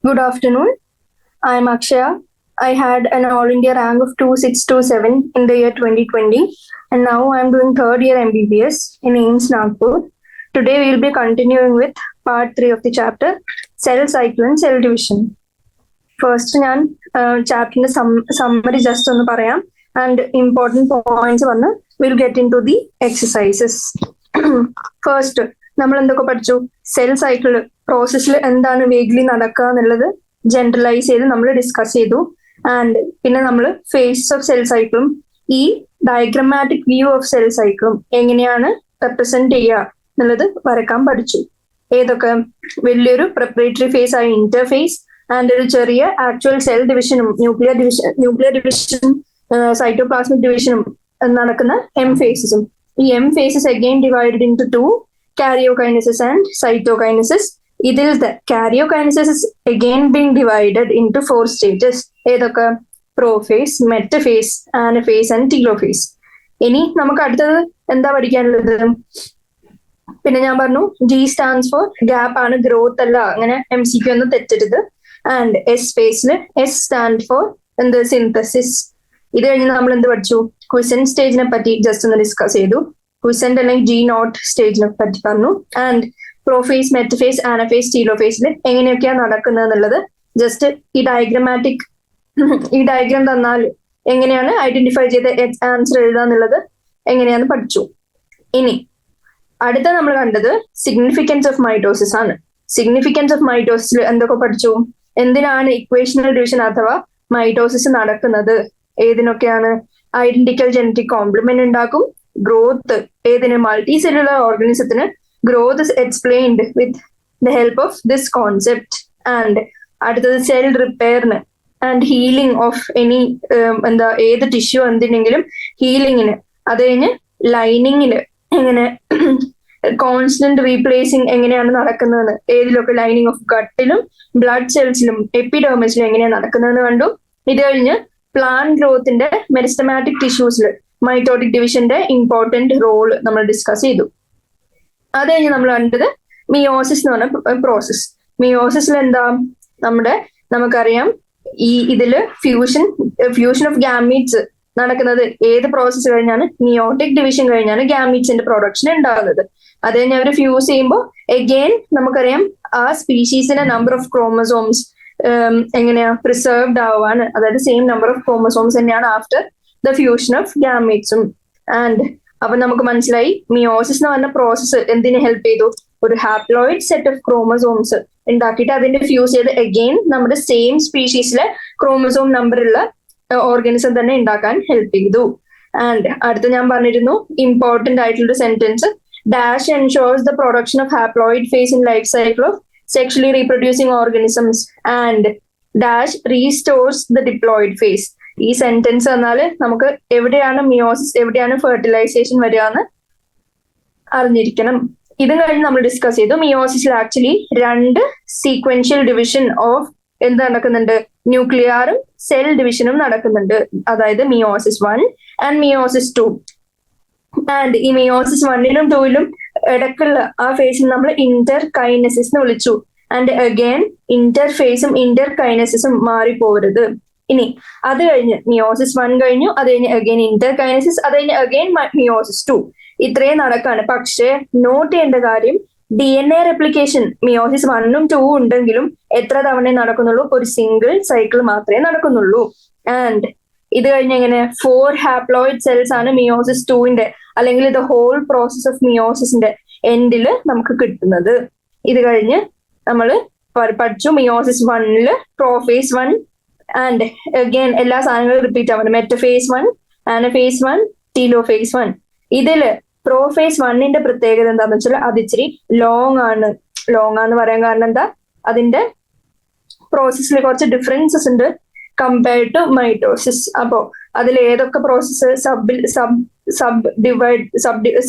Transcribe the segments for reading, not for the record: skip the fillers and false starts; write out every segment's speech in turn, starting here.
Good afternoon. I am Akshaya. I had an All India rank of 2627 in the year 2020, and now I am doing third year MBBS in AIIMS Nagpur. Today we will be continuing with part 3 of the chapter Cell Cycle and Cell Division. First, ഞാൻ ചാപ്റ്ററിന്റെ summary just ഒന്ന് പറയാം and important points വന്ന് will get into the exercises. First നമ്മൾ എന്തൊക്കെ പഠിച്ചു? Cell cycle പ്രോസസ്സിൽ എന്താണ് വേഗ്ലി നടക്കുക എന്നുള്ളത് ജനറലൈസ് ചെയ്ത് നമ്മൾ ഡിസ്കസ് ചെയ്തു. ആൻഡ് പിന്നെ നമ്മൾ ഫേസ് ഓഫ് സെൽ സൈക്കിളും ഈ ഡയഗ്രമാറ്റിക് വ്യൂ ഓഫ് സെൽ സൈക്കിളും എങ്ങനെയാണ് റെപ്രസെന്റ് ചെയ്യുക എന്നുള്ളത് വരക്കാൻ പഠിച്ചു. ഏതൊക്കെ? വലിയൊരു പ്രിപ്പറേറ്ററി ഫേസ് ആയ ഇന്റർഫേസ് ആൻഡ് ഒരു ചെറിയ ആക്ച്വൽ സെൽ ഡിവിഷനും ന്യൂക്ലിയർ ഡിവിഷൻ സൈറ്റോപ്ലാസ്മിക് ഡിവിഷനും നടക്കുന്ന എം ഫേസസും. ഈ M phases again divided into two, karyokinesis and cytokinesis. ഇതിൽ karyokinesis is again being divided into 4 stages. ഏതൊക്കെ? Prophase, metaphase, anaphase and telophase. ഇനി നമുക്ക് അടുത്തത് എന്താ പഠിക്കാനുള്ളത്? പിന്നെ ഞാൻ പറഞ്ഞു G stands for ഗ്യാപ്പ് ആണ്, ഗ്രോത്ത് അല്ല. അങ്ങനെ MCQ ഒന്നും തെറ്റരുത്. ആൻഡ് S ഫേസിൽ S stand for എന്ത്? സിന്തസിസ്. ഇത് കഴിഞ്ഞ് നമ്മൾ എന്ത് പഠിച്ചു? ക്വിസന്റ് സ്റ്റേജിനെ പറ്റി ജസ്റ്റ് ഒന്ന് ഡിസ്കസ് ചെയ്തു. ക്വിസന്റ് അല്ലെങ്കിൽ G0 സ്റ്റേജിനെ പറ്റി പറഞ്ഞു. ആൻഡ് പ്രോഫേസ്, മെറ്റഫേസ്, ആനഫേസ്, ടീലോഫേസിൽ എങ്ങനെയൊക്കെയാണ് നടക്കുന്നത് എന്നുള്ളത് ജസ്റ്റ് ഈ ഡയഗ്രാം തന്നാൽ എങ്ങനെയാണ് ഐഡന്റിഫൈ ചെയ്ത് ആൻസർ എഴുതുക എന്നുള്ളത് എങ്ങനെയാന്ന് പഠിച്ചു. ഇനി അടുത്ത നമ്മൾ കണ്ടത് സിഗ്നിഫിക്കൻസ് ഓഫ് മൈറ്റോസിസ് ആണ്. സിഗ്നിഫിക്കൻസ് ഓഫ് മൈറ്റോസിസിൽ എന്തൊക്കെ പഠിച്ചു? എന്തിനാണ് ഇക്വേഷണൽ ഡിവിഷൻ അഥവാ മൈറ്റോസിസ് നടക്കുന്നത്? ഏതിനൊക്കെയാണ്? ഐഡന്റിക്കൽ ജനറ്റിക് കോംപ്ലിമെന്റ് ഉണ്ടാക്കും. ഗ്രോത്ത് ഏതിന്? മൾട്ടി സെല്ലുലർ ഓർഗാനിസത്തിന് growth is explained with the help of this concept. And അടുത്തത് സെൽ റിപ്പയറിന് ആൻഡ് ഹീലിംഗ് ഓഫ് എനി ഏത് ടിഷ്യൂ എന്തിനെങ്കിലും ഹീലിങ്ങിന്. അത് കഴിഞ്ഞ് ലൈനിങ്ങില് എങ്ങനെ കോൺസ്റ്റന്റ് റീപ്ലേസിങ് എങ്ങനെയാണ് നടക്കുന്നതെന്ന്, ഏതിലൊക്കെ ലൈനിങ് ഓഫ് ഗട്ടിലും ബ്ലഡ് സെൽസിലും എപ്പിഡെർമിസിലും എങ്ങനെയാണ് നടക്കുന്നതെന്ന് കണ്ടു. ഇത് കഴിഞ്ഞ് പ്ലാന്റ് ഗ്രോത്തിന്റെ മെരിസ്റ്റമാറ്റിക് ടിഷ്യൂസിൽ മൈറ്റോട്ടിക് ഡിവിഷന്റെ ഇമ്പോർട്ടന്റ് റോള് നമ്മൾ ഡിസ്കസ് ചെയ്തു. അത് കഴിഞ്ഞ് നമ്മൾ കണ്ടത് മിയോസിസ് എന്ന് പറഞ്ഞ പ്രോസസ്. മിയോസിസിൽ എന്താ? നമുക്കറിയാം ഇതില് ഫ്യൂഷൻ ഓഫ് ഗാമീറ്റ്സ് നടക്കുന്നത് ഏത് പ്രോസസ്സ് കഴിഞ്ഞാണ്? മിയോട്ടിക് ഡിവിഷൻ കഴിഞ്ഞാണ് ഗാമീറ്റ്സിന്റെ പ്രൊഡക്ഷൻ ഉണ്ടാകുന്നത്. അത് കഴിഞ്ഞ് അവർ ഫ്യൂസ് ചെയ്യുമ്പോൾ എഗെയിൻ നമുക്കറിയാം ആ സ്പീഷീസിന്റെ നമ്പർ ഓഫ് ക്രോമസോംസ് എങ്ങനെയാ പ്രിസർവ്ഡ് ആവാണ്. അതായത് സെയിം നമ്പർ ഓഫ് ക്രോമസോംസ് തന്നെയാണ് ആഫ്റ്റർ ദ ഫ്യൂഷൻ ഓഫ് ഗാമീറ്റ്സും. ആൻഡ് അപ്പൊ നമുക്ക് മനസ്സിലായി മിയോസിസ് എന്ന് പറഞ്ഞ പ്രോസസ്സ് എന്തിനെ ഹെൽപ്പ് ചെയ്തു? ഒരു ഹാപ്ലോയിഡ് സെറ്റ് ഓഫ് ക്രോമസോംസ് ഉണ്ടാക്കിയിട്ട് അതിന്റെ ഫ്യൂസ് ചെയ്ത് അഗെയിൻ നമ്മുടെ സെയിം സ്പീഷീസിലെ ക്രോമസോം നമ്പറുള്ള ഓർഗാനിസം തന്നെ ഉണ്ടാക്കാൻ ഹെൽപ്പ് ചെയ്തു. ആൻഡ് അടുത്ത് ഞാൻ പറഞ്ഞിരുന്നു ഇമ്പോർട്ടന്റ് ആയിട്ടുള്ള sentence, dash ensures the production of haploid phase in life cycle of sexually reproducing organisms and dash restores the diploid phase. ഈ സെന്റൻസ് പറഞ്ഞാല് നമുക്ക് എവിടെയാണ് മിയോസിസ്, എവിടെയാണ് ഫെർട്ടിലൈസേഷൻ വരിക എന്ന് അറിഞ്ഞിരിക്കണം. ഇത് കഴിഞ്ഞ് നമ്മൾ ഡിസ്കസ് ചെയ്തു മിയോസിസിൽ ആക്ച്വലി 2 സീക്വൻഷ്യൽ ഡിവിഷൻ ഓഫ് എന്ത് നടക്കുന്നുണ്ട്? ന്യൂക്ലിയറും സെൽ ഡിവിഷനും നടക്കുന്നുണ്ട്. അതായത് മിയോസിസ് 1 ആൻഡ് മിയോസിസ് 2. ആൻഡ് ഈ മിയോസിസ് 1ലും 2ലും ഇടയ്ക്കുള്ള ആ ഫേസിൽ നമ്മൾ ഇന്റർകൈനസിസ് എന്ന് വിളിച്ചു. ആൻഡ് അഗെയിൻ ഇന്റർഫേസും ഇന്റർകൈനസിസും മാറിപ്പോകരുത്. ഇനി അത് കഴിഞ്ഞ് മിയോസിസ് 1 കഴിഞ്ഞു, അത് കഴിഞ്ഞ് അഗെയിൻ ഇന്റർകൈനസിസ്, അത് കഴിഞ്ഞ് അഗെയിൻ മിയോസിസ് 2. ഇത്രയും നടക്കാണ്. പക്ഷേ നോട്ട് ചെയ്യേണ്ട കാര്യം, DNA റെപ്ലിക്കേഷൻ മിയോസിസ് 1ഉം 2ഉം ഉണ്ടെങ്കിലും എത്ര തവണ നടക്കുന്നുള്ളൂ? ഒരു സിംഗിൾ സൈക്കിൾ മാത്രമേ നടക്കുന്നുള്ളൂ. ആൻഡ് ഇത് കഴിഞ്ഞ് എങ്ങനെ 4 ഹാപ്ലോയിഡ് സെൽസ് ആണ് മിയോസിസ് 2ന്റെ അല്ലെങ്കിൽ ദ ഹോൾ പ്രോസസ് ഓഫ് മിയോസിസിന്റെ എൻഡില് നമുക്ക് കിട്ടുന്നത്. ഇത് കഴിഞ്ഞ് നമ്മൾ പഠിച്ചു മിയോസിസ് 1ല് പ്രോഫേസ് 1 ആൻഡ് അഗെയിൻ എല്ലാ സാധനങ്ങളും റിപ്പീറ്റ് ആവുന്നത്. Metaphase 1, ആനഫേസ് 1, telophase 1. ഇതില് പ്രോഫേസ് 1ന്റെ പ്രത്യേകത എന്താന്ന് വെച്ചാൽ അത് ഇച്ചിരി ലോങ് ആണ്. ലോങ് ആന്ന് പറയാൻ കാരണം എന്താ? അതിന്റെ പ്രോസസ്സിൽ കുറച്ച് ഡിഫറൻസസ് ഉണ്ട് കമ്പയർഡ് ടു മൈറ്റോസിസ്. അപ്പോ അതിൽ ഏതൊക്കെ പ്രോസസ്സ്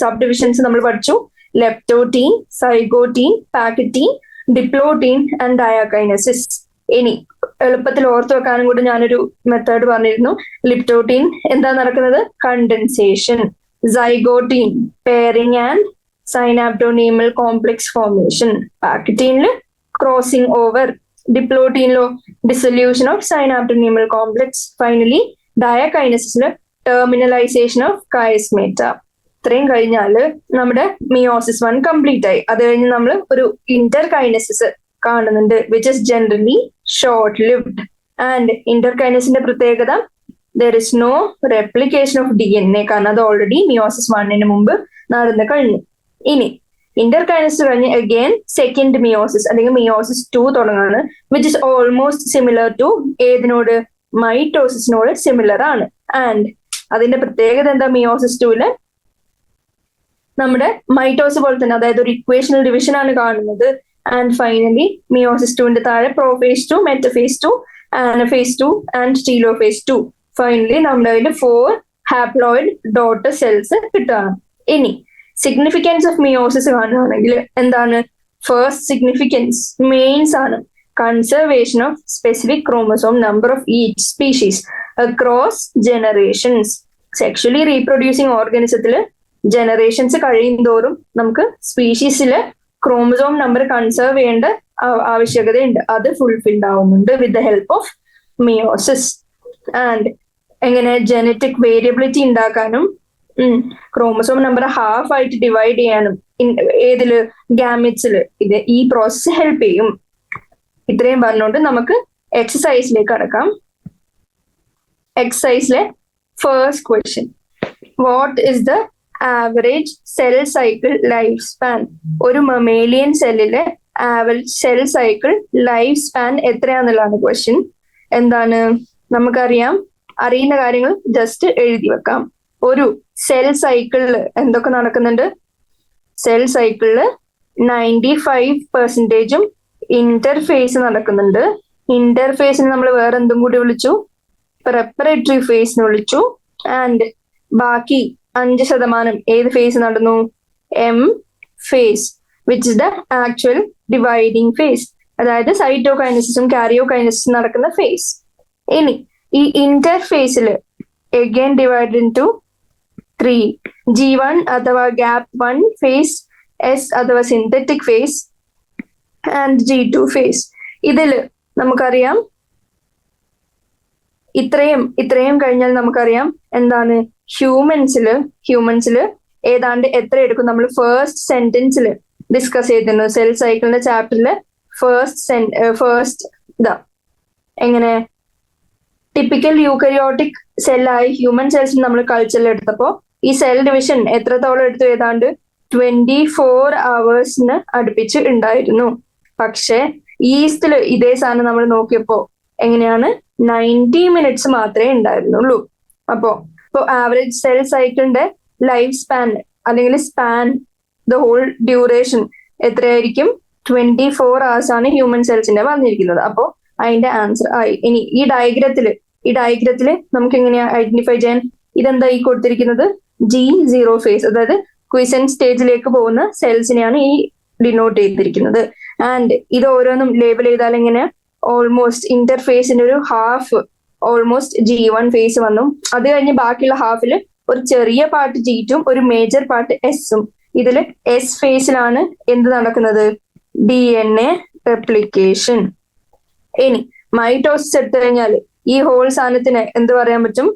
സബ് ഡിവിഷൻസ് നമ്മൾ പഠിച്ചു? ലെപ്റ്റോട്ടീൻ, സൈഗോട്ടീൻ, പാക്കറ്റീൻ, ഡിപ്ലോട്ടീൻ ആൻഡ് ഡയാകൈനസിസ്. ഇനി എളുപ്പത്തിൽ ഓർത്തു വെക്കാനും കൂടി ഞാനൊരു മെത്തേഡ് പറഞ്ഞിരുന്നു. ലിപ്റ്റോട്ടീൻ എന്താ നടക്കുന്നത്? Condensation. Zygotene pairing and synaptonemal complex formation. പാക്കറ്റീനിൽ ക്രോസിംഗ് ഓവർ ഡിപ്ലോട്ടീനിലോ dissolution of synaptonemal complex. Finally ഡയകൈനസിസിൽ ടെർമിനലൈസേഷൻ ഓഫ് കയസ്മേറ്റ. ഇത്രയും കഴിഞ്ഞാൽ നമ്മുടെ മിയോസിസ് 1 കംപ്ലീറ്റ് ആയി. അത് കഴിഞ്ഞ് നമ്മൾ ഒരു ഇന്റർകൈനസിസ് കാണുന്നുണ്ട്, which is generally short lived. And ഇന്റർകൈനസിന്റെ പ്രത്യേകത, there is no replication of DNA, കാരണം അത് ഓൾറെഡി മിയോസിസ് 1 മുമ്പ് നടന്നു കഴിഞ്ഞു. ഇനി ഇന്റർകൈനസിസ് കഴിഞ്ഞ് അഗെയിൻ സെക്കൻഡ് മിയോസിസ് അല്ലെങ്കിൽ മിയോസിസ് 2 തുടങ്ങാണ്, which is almost similar to ഏതിനോട്? മൈറ്റോസിസിനോട് സിമിലർ ആണ്. ആൻഡ് അതിന്റെ പ്രത്യേകത എന്താ? മിയോസിസ് 2 നമ്മുടെ മൈറ്റോസിസ് പോലെ തന്നെ, അതായത് ഒരു ഇക്വേഷണൽ ഡിവിഷൻ ആണ് കാണുന്നത്. ആൻഡ് ഫൈനലി മിയോസിസ് 2 താഴെ prophase 2, metaphase 2, ആനഫേസ് 2 and telophase 2. Finally നമ്മുടെ കയ്യിൽ 4 ഹാപ്ലോയിഡ് ഡോട്ടർ സെൽസ് കിട്ടുകയാണ്. ഇനി സിഗ്നിഫിക്കൻസ് ഓഫ് മിയോസിസ് കാണുകയാണെങ്കിൽ എന്താണ്? ഫസ്റ്റ് സിഗ്നിഫിക്കൻസ് മെയിൻസ് ആണ് conservation of specific chromosome number of each species across generations. Sexually reproducing ഓർഗാനിസത്തിൽ ജനറേഷൻസ് കഴിയും തോറും നമുക്ക് സ്പീഷീസില് ക്രോമസോം നമ്പർ കൺസേർവ് ചെയ്യേണ്ട ആവശ്യകതയുണ്ട്. അത് ഫുൾഫിൽഡ് ആവുന്നുണ്ട് വിത്ത് the help of meiosis. And എങ്ങനെ ജനറ്റിക് വേരിയബിലിറ്റി ഉണ്ടാക്കാനും ക്രോമസോം നമ്പർ ഹാഫ് ആയിട്ട് ഡിവൈഡ് ചെയ്യാനും ഏതില്? ഗാമിറ്റ്സില് ഈ പ്രോസസ് ഹെൽപ്പ് ചെയ്യും. ഇത്രയും പറഞ്ഞുകൊണ്ട് നമുക്ക് എക്സസൈസിലേക്ക് കടക്കാം. എക്സസൈസിലെ first question, what is the average cell cycle life span? ഒരു മമേലിയൻ സെല്ലിലെ average cell cycle life span എത്രയാന്നുള്ളതാണ് ക്വസ്റ്റ്യൻ. എന്താണ്? നമുക്കറിയാം, അറിയുന്ന കാര്യങ്ങൾ ജസ്റ്റ് എഴുതി വെക്കാം. ഒരു സെൽ സൈക്കിളിൽ എന്തൊക്കെ നടക്കുന്നുണ്ട്? സെൽ സൈക്കിളില് 95% ഇന്റർഫേസ് നടക്കുന്നുണ്ട്. ഇന്റർഫേസിന് നമ്മൾ വേറെ എന്തും കൂടി വിളിച്ചു? പ്രിപ്പറേറ്ററി ഫേസ് എന്ന് വിളിച്ചു. ആൻഡ് ബാക്കി 5% ഏത് ഫേസ് നടന്നു? M phase, which is the actual dividing phase, അതായത് സൈറ്റോകൈനസിസും കാരിയോകൈനസിസും നടക്കുന്ന ഫേസ്. ഇനി ഈ ഇന്റർഫേസിൽ again divided into 3, G1 അഥവാ ഗ്യാപ്പ് 1 ഫേസ്, S അഥവാ synthetic phase and G2 phase. ഇതില് നമുക്കറിയാം, ഇത്രയും കഴിഞ്ഞാൽ നമുക്കറിയാം എന്താണ്? ഹ്യൂമൻസില് ഏതാണ്ട് എത്ര എടുക്കും? നമ്മൾ ഫസ്റ്റ് സെന്റൻസിൽ ഡിസ്കസ് ചെയ്തിരുന്നു സെൽ സൈക്കിളിന്റെ ചാപ്റ്ററിൽ. ഫസ്റ്റ് എങ്ങനെ ടിപ്പിക്കൽ യൂക്കറിയോട്ടിക് സെല്ലായി ഹ്യൂമൻ സെൽസ് നമ്മൾ കൾച്ചറിൽ എടുത്തപ്പോ ഈ സെൽ ഡിവിഷൻ എത്രത്തോളം എടുത്തു? ഏതാണ്ട് 24 hours അടുപ്പിച്ച് ഉണ്ടായിരുന്നു. പക്ഷെ ഈസ്റ്റില് ഇതേ സാധനം നമ്മൾ നോക്കിയപ്പോ എങ്ങനെയാണ്? 90 minutes മാത്രമേ ഉണ്ടായിരുന്നുള്ളൂ. അപ്പോ ആവറേജ് സെൽ സൈക്കിളിന്റെ ലൈഫ് സ്പാൻ അല്ലെങ്കിൽ സ്പാൻ, ദ ഹോൾ ഡ്യൂറേഷൻ എത്രയായിരിക്കും? 24 hours ആണ് ഹ്യൂമൻ സെൽസിന്റെ പറഞ്ഞിരിക്കുന്നത്. അപ്പോ അതിന്റെ ആൻസർ ആയി. ഇനി ഈ ഡയഗ്രത്തില് നമുക്ക് എങ്ങനെയാ ഐഡന്റിഫൈ ചെയ്യാൻ? ഇതെന്താ ഈ കൊടുത്തിരിക്കുന്നത്? G0 ഫേസ്, അതായത് ക്വിസന്റ് സ്റ്റേജിലേക്ക് പോകുന്ന സെൽസിനെയാണ് ഈ ഡിനോട്ട് ചെയ്തിരിക്കുന്നത്. ആൻഡ് ഇത് ഓരോന്നും ലേബൽ ചെയ്താൽ എങ്ങനെ? ഓൾമോസ്റ്റ് ഇന്റർഫേസിന്റെ ഒരു ഹാഫ് ഓൾമോസ്റ്റ് G1 ഫേസ് വന്നു. അത് കഴിഞ്ഞ് ബാക്കിയുള്ള ഹാഫില് ഒരു ചെറിയ പാർട്ട് G2 ഒരു മേജർ പാർട്ട് S. ഇതില് S ഫേസിലാണ് എന്ത് നടക്കുന്നത്? DNA replication. ഇനി മൈറ്റോസിസ് എടുത്തു കഴിഞ്ഞാൽ ഈ ഹോൾ സാധനത്തിന് എന്ത് പറയാൻ പറ്റും?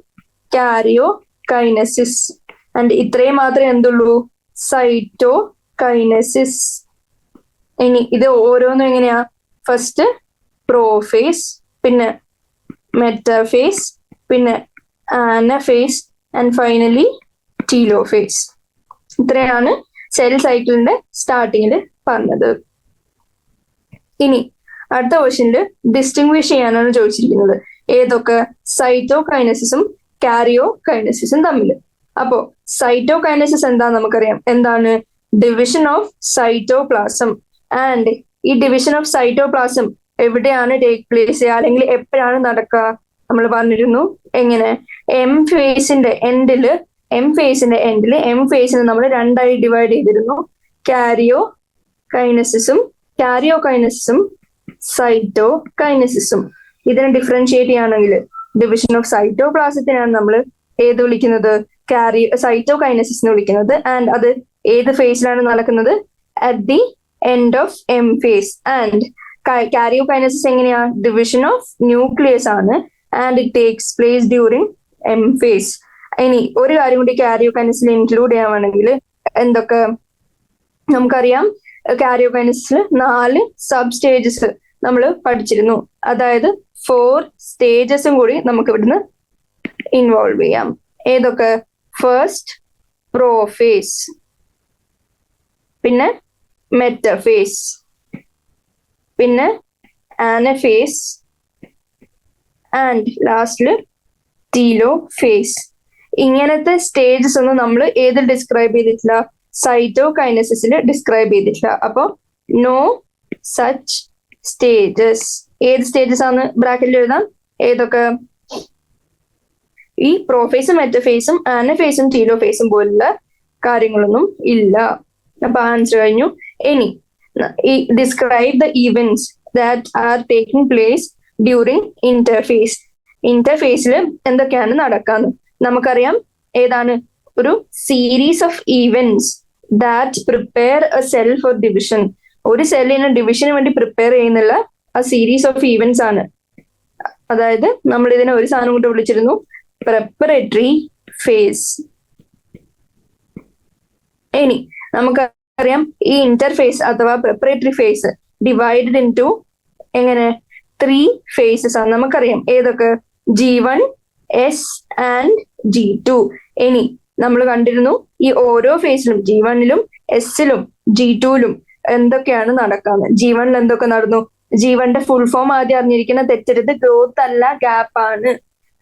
കാരിയോകൈനസിസ്. ആൻഡ് ഇത്രയും മാത്രമേ എന്തുള്ളൂ? സൈറ്റോകൈനസിസ്. ഇനി ഇത് ഓരോന്നും എങ്ങനെയാ? ഫസ്റ്റ് പ്രോഫേസ്, പിന്നെ മെറ്റാഫേസ്, പിന്നെ ആനഫേസ് ആൻഡ് ഫൈനലി ടീലോഫേസ്. ഇത്രയാണ് സെൽ സൈക്കിളിന്റെ സ്റ്റാർട്ടിങ്ങിൽ പറഞ്ഞത്. ഇനി അടുത്ത ക്വസ്റ്റ്യനിൽ ഡിസ്റ്റിങ്വിഷ് ചെയ്യാനാണ് ചോദിച്ചിരിക്കുന്നത്. ഏതൊക്കെ? സൈറ്റോകൈനസിസും കാരിയോകൈനസിസും തമ്മിൽ. അപ്പോ സൈറ്റോകൈനസിസ് എന്താന്ന് നമുക്കറിയാം. എന്താണ്? Division of cytoplasm. ആൻഡ് ഈ ഡിവിഷൻ ഓഫ് സൈറ്റോപ്ലാസം എവിടെയാണ് ടേക്ക് പ്ലേസ് ചെയ്യുക, അല്ലെങ്കിൽ എപ്പോഴാണ് നടക്കുക? നമ്മൾ പറഞ്ഞിരുന്നു. എങ്ങനെ? എം ഫേസിന്റെ എൻഡില് എം ഫേസിനെ നമ്മൾ 2ആയി ഡിവൈഡ് ചെയ്തിരുന്നു. കാരിയോകൈനസിസും സൈറ്റോകൈനസിസും. ഇതിനെ ഡിഫറൻഷിയേറ്റ് ചെയ്യുകയാണെങ്കിൽ ഡിവിഷൻ ഓഫ് സൈറ്റോപ്ലാസത്തിനാണ് നമ്മൾ ഏത് വിളിക്കുന്നത്? സൈറ്റോകൈനസിസ് എന്ന് വിളിക്കുന്നത്. ആൻഡ് അത് ഏത് ഫേസിലാണ് നടക്കുന്നത്? At the end of M phase. And karyokinesis എങ്ങനെയാ? ഡിവിഷൻ ഓഫ് ന്യൂക്ലിയസ് ആണ്, and it takes place during M phase. ഇനി ഒരു കാര്യം കൂടി കാരിയോകൈനസിൽ ഇൻക്ലൂഡ് ചെയ്യാണെങ്കിൽ എന്തൊക്കെ നമുക്കറിയാം? കാരിയോകൈനസിൽ 4 സബ് സ്റ്റേജസ് നമ്മൾ പഠിച്ചിരുന്നു. അതായത് 4 സ്റ്റേജസും കൂടി നമുക്ക് ഇവിടുന്ന് ഇൻവോൾവ് ചെയ്യാം. ഏതൊക്കെ? ഫസ്റ്റ് പ്രോഫേസ്, പിന്നെ മെറ്റഫേസ്, പിന്നെ ആനഫേസ്, ആൻഡ് ലാസ്റ്റില് ടീലോഫേസ്. ഇങ്ങനത്തെ സ്റ്റേജസ് ഒന്നും നമ്മൾ ഏതിൽ ഡിസ്ക്രൈബ് ചെയ്തിട്ടില്ല? സൈറ്റോകൈനസിസിൽ ഡിസ്ക്രൈബ് ചെയ്തിട്ടില്ല. അപ്പൊ നോ സച്ച് സ്റ്റേജസ്. ഏത് സ്റ്റേജസ് ആണ് ബ്രാക്കറ്റിൽ എഴുതാം? ഏതൊക്കെ? ഈ പ്രോഫേസും മെറ്റഫേസും ആനഫേസും ടീലോഫേസും പോലുള്ള കാര്യങ്ങളൊന്നും ഇല്ല. അപ്പൊ ആൻസർ കഴിഞ്ഞു. ഇനി describe the events that are taking place during interphase. ഇന്റർഫേസിൽ എന്തൊക്കെയാണ് നടക്കാന്ന് നമുക്കറിയാം. ഏതാണ്? ഒരു series of events that prepare a cell for division. ഒരു സെല്ലിന് ഡിവിഷന് വേണ്ടി പ്രിപ്പയർ ചെയ്യുന്നുള്ള ആ സീരീസ് ഓഫ് ഇവന്റ്സ് ആണ്. അതായത് നമ്മൾ ഇതിനെ ഒരു സാധനം കൊണ്ട് വിളിച്ചിരുന്നു preparatory phase. ഇനി നമുക്കറിയാം ഈ ഇന്റർഫേസ് അഥവാ preparatory phase divided into എങ്ങനെ 3 phases ആണ്. നമുക്കറിയാം ഏതൊക്കെ? G1, S and G2. ഇനി നമ്മൾ കണ്ടിരുന്നു ഈ ഓരോ ഫേസിലും G1ലും എസിലും G2ലും എന്തൊക്കെയാണ് നടക്കാന്ന്. G1ൽ എന്തൊക്കെ നടന്നു? G1ന്റെ ഫുൾ ഫോം ആദ്യം അറിഞ്ഞിരിക്കുന്ന, തെറ്റരുത്, ഗ്രോത്ത് അല്ല ഗ്യാപ്പ് ആണ്.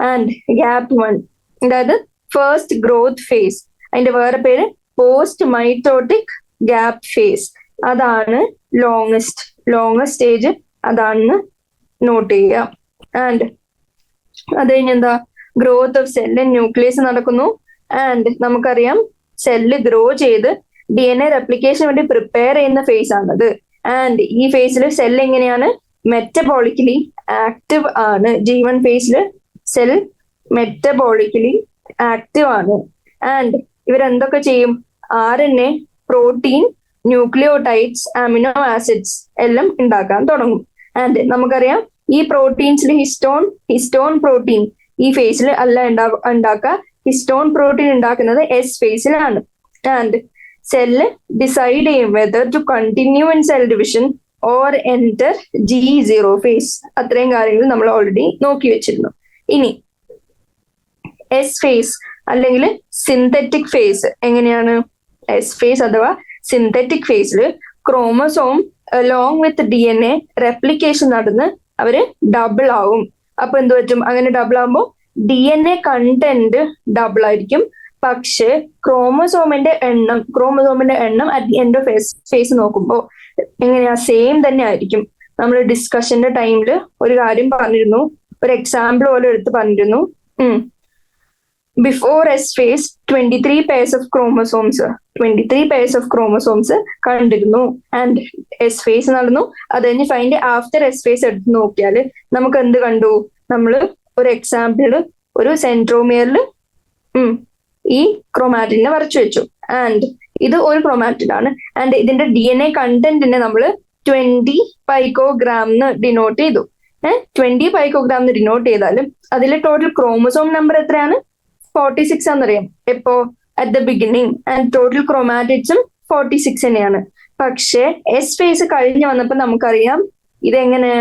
ആൻഡ് ഗ്യാപ്പ് 1, അതായത് ഫസ്റ്റ് ഗ്രോത്ത് ഫേസ്. അതിന്റെ വേറെ പേര് പോസ്റ്റ് മൈറ്റോട്ടിക് ഗ്യാപ്പ് ഫേസ്. അതാണ് ലോങ്ങസ്റ്റ് സ്റ്റേജ്. അതാണെന്ന് നോട്ട് ചെയ്യുക. ആൻഡ് അത് കഴിഞ്ഞെന്താ? ഗ്രോത്ത് ഓഫ് സെല്ല് ന്യൂക്ലിയസ് നടക്കുന്നു. ആൻഡ് നമുക്കറിയാം സെല്ല് ഗ്രോ ചെയ്ത് DNA റെപ്ലിക്കേഷൻ വേണ്ടി പ്രിപ്പയർ ചെയ്യുന്ന ഫേസ് ആണത്. ആൻഡ് ഈ ഫേസിൽ സെൽ എങ്ങനെയാണ്? മെറ്റബോളിക്കലി ആക്റ്റീവ് ആണ്. G1 ഫേസിൽ സെൽ മെറ്റബോളിക്കലി ആക്റ്റീവ് ആണ്. ആൻഡ് ഇവരെന്തൊക്കെ ചെയ്യും? RNA, protein, nucleotides, amino acids എല്ലാം ഉണ്ടാക്കാൻ തുടങ്ങും. ആൻഡ് നമുക്കറിയാം ഈ പ്രോട്ടീൻസിൽ ഹിസ്റ്റോൺ പ്രോട്ടീൻ ഈ ഫേസിൽ അല്ല ഉണ്ടാക്കുക. ഹിസ്റ്റോൺ പ്രോട്ടീൻ ഉണ്ടാക്കുന്നത് S ഫേസിലാണ്. ആൻഡ് സെല്ല് ഡിസൈഡ് ചെയ്യും whether to continue in cell division or enter G0 phase. അത്രയും കാര്യങ്ങൾ നമ്മൾ ഓൾറെഡി നോക്കി വെച്ചിരുന്നു. ഇനി S ഫേസ് അല്ലെങ്കിൽ സിന്തറ്റിക് ഫേസ് എങ്ങനെയാണ്? S ഫേസ് അഥവാ സിന്തറ്റിക് ഫേസിൽ chromosome along with DNA replication നടന്ന് അവര് ഡബിൾ ആവും. അപ്പൊ എന്ത് പറ്റും? അങ്ങനെ ഡബിൾ ആകുമ്പോൾ DNA കണ്ടന്റ് ഡബിൾ ആയിരിക്കും. പക്ഷെ ക്രോമസോമിന്റെ എണ്ണം at the end of phase നോക്കുമ്പോൾ എങ്ങനെയാ? സെയിം തന്നെ ആയിരിക്കും. നമ്മൾ ഡിസ്കഷന്റെ ടൈമിൽ ഒരു കാര്യം പറഞ്ഞിരുന്നു, ഒരു എക്സാമ്പിൾ പോലെ എടുത്ത് പറഞ്ഞിരുന്നു. Before S phase 23 pairs of chromosomes കണ്ടിരുന്നു. ആൻഡ് S phase നടന്നു. അത് കഴിഞ്ഞ് ഫൈൻഡ് ആഫ്റ്റർ S phase എടുത്ത് നോക്കിയാൽ നമുക്ക് എന്ത് കണ്ടു? നമ്മൾ ഒരു എക്സാമ്പിള് ഒരു സെൻട്രോമിയറിൽ ഈ ക്രോമാറ്റിനെ വരച്ചു വെച്ചു. ആൻഡ് ഇത് ഒരു ക്രോമാറ്റിഡ് ആണ്. ആൻഡ് ഇതിന്റെ DNA കണ്ടന്റിനെ നമ്മൾ 20 പൈക്കോഗ്രാം ഡിനോട്ട് ചെയ്തു. 20 പൈക്കോഗ്രാം ഡിനോട്ട് ചെയ്താലും അതിൽ ടോട്ടൽ ക്രോമസോം നമ്പർ എത്രയാണ്? 46 ആണെന്നറിയാം. എപ്പോ? At the beginning. And total ക്രോമാറ്റിഡ്സും 46 തന്നെയാണ്. പക്ഷെ S phase കഴിഞ്ഞ് വന്നപ്പോൾ നമുക്കറിയാം ഇതെങ്ങനെ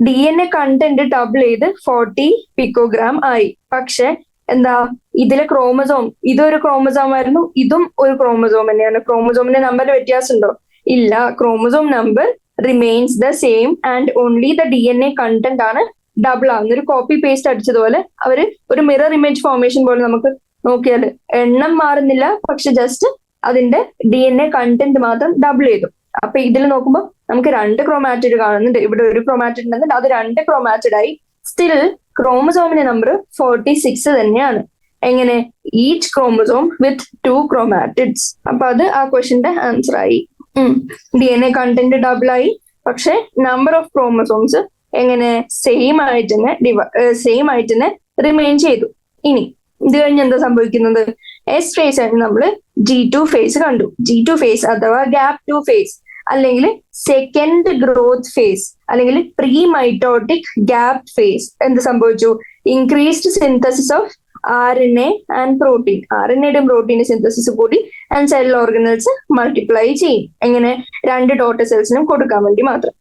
DNA കണ്ടന്റ് ഡബിൾ ചെയ്ത് 40 പിക്കോഗ്രാം ആയി. പക്ഷെ എന്താ? ഇതിലെ ക്രോമസോം, ഇതൊരു ക്രോമസോം ആയിരുന്നു, ഇതും ഒരു ക്രോമസോം തന്നെയാണ്. ക്രോമസോമിന്റെ നമ്പർ വ്യത്യാസം ഉണ്ടോ? ഇല്ല. Chromosome number remains the same and only the DNA content ആണ് ഡബിൾ ആവുന്ന. ഒരു കോപ്പി പേസ്റ്റ് അടിച്ചതുപോലെ അവര് ഒരു മിറർ ഇമേജ് ഫോർമേഷൻ പോലെ നമുക്ക് നോക്കിയാൽ എണ്ണം മാറുന്നില്ല, പക്ഷെ ജസ്റ്റ് അതിന്റെ DNA കണ്ടന്റ് മാത്രം ഡബിൾ ചെയ്തു. അപ്പൊ ഇതിൽ നോക്കുമ്പോൾ നമുക്ക് 2 ക്രോമാറ്റിഡ് കാണുന്നുണ്ട്. ഇവിടെ ഒരു ക്രോമാറ്റിഡ് ഉണ്ടെന്നുണ്ട്, അത് 2 ക്രോമാറ്റിഡ് ആയി. സ്റ്റിൽ ക്രോമസോമിന്റെ നമ്പർ 46 തന്നെയാണ്. എങ്ങനെ? ഈച്ച് ക്രോമസോം വിത്ത് 2 ക്രോമാറ്റിഡ്സ്. അപ്പൊ അത് ആ ക്വസ്റ്റ്യന്റെ ആൻസർ ആയി. DNA കണ്ടന്റ് ഡബിൾ ആയി, പക്ഷെ നമ്പർ ഓഫ് ക്രോമസോംസ് എങ്ങനെ? സെയിം ആയിട്ട് തന്നെ റിമെയിൻ ചെയ്തു. ഇനി ഇത് കഴിഞ്ഞ് എന്താ സംഭവിക്കുന്നത്? S phase ആയിട്ട് നമ്മൾ G2 ഫേസ് കണ്ടു. G2 ഫേസ് അഥവാ ഗ്യാപ്പ് 2 ഫേസ്. അല്ലെങ്കിൽ സെക്കൻഡ് ഗ്രോത്ത് ഫേസ് അല്ലെങ്കിൽ പ്രീ മൈറ്റോട്ടിക് ഗ്യാപ് ഫേസ് എന്ത് സംഭവിച്ചു? Increased synthesis of RNA and protein. RNAയുടെയും പ്രോട്ടീൻ്റെ സിന്തസിസ് കൂടി ആൻഡ് സെൽ ഓർഗനൽസ് മൾട്ടിപ്ലൈ ചെയ്യും. എങ്ങനെ? 2 ഡോട്ടർ സെൽസിനും കൊടുക്കാൻ വേണ്ടി മാത്രം.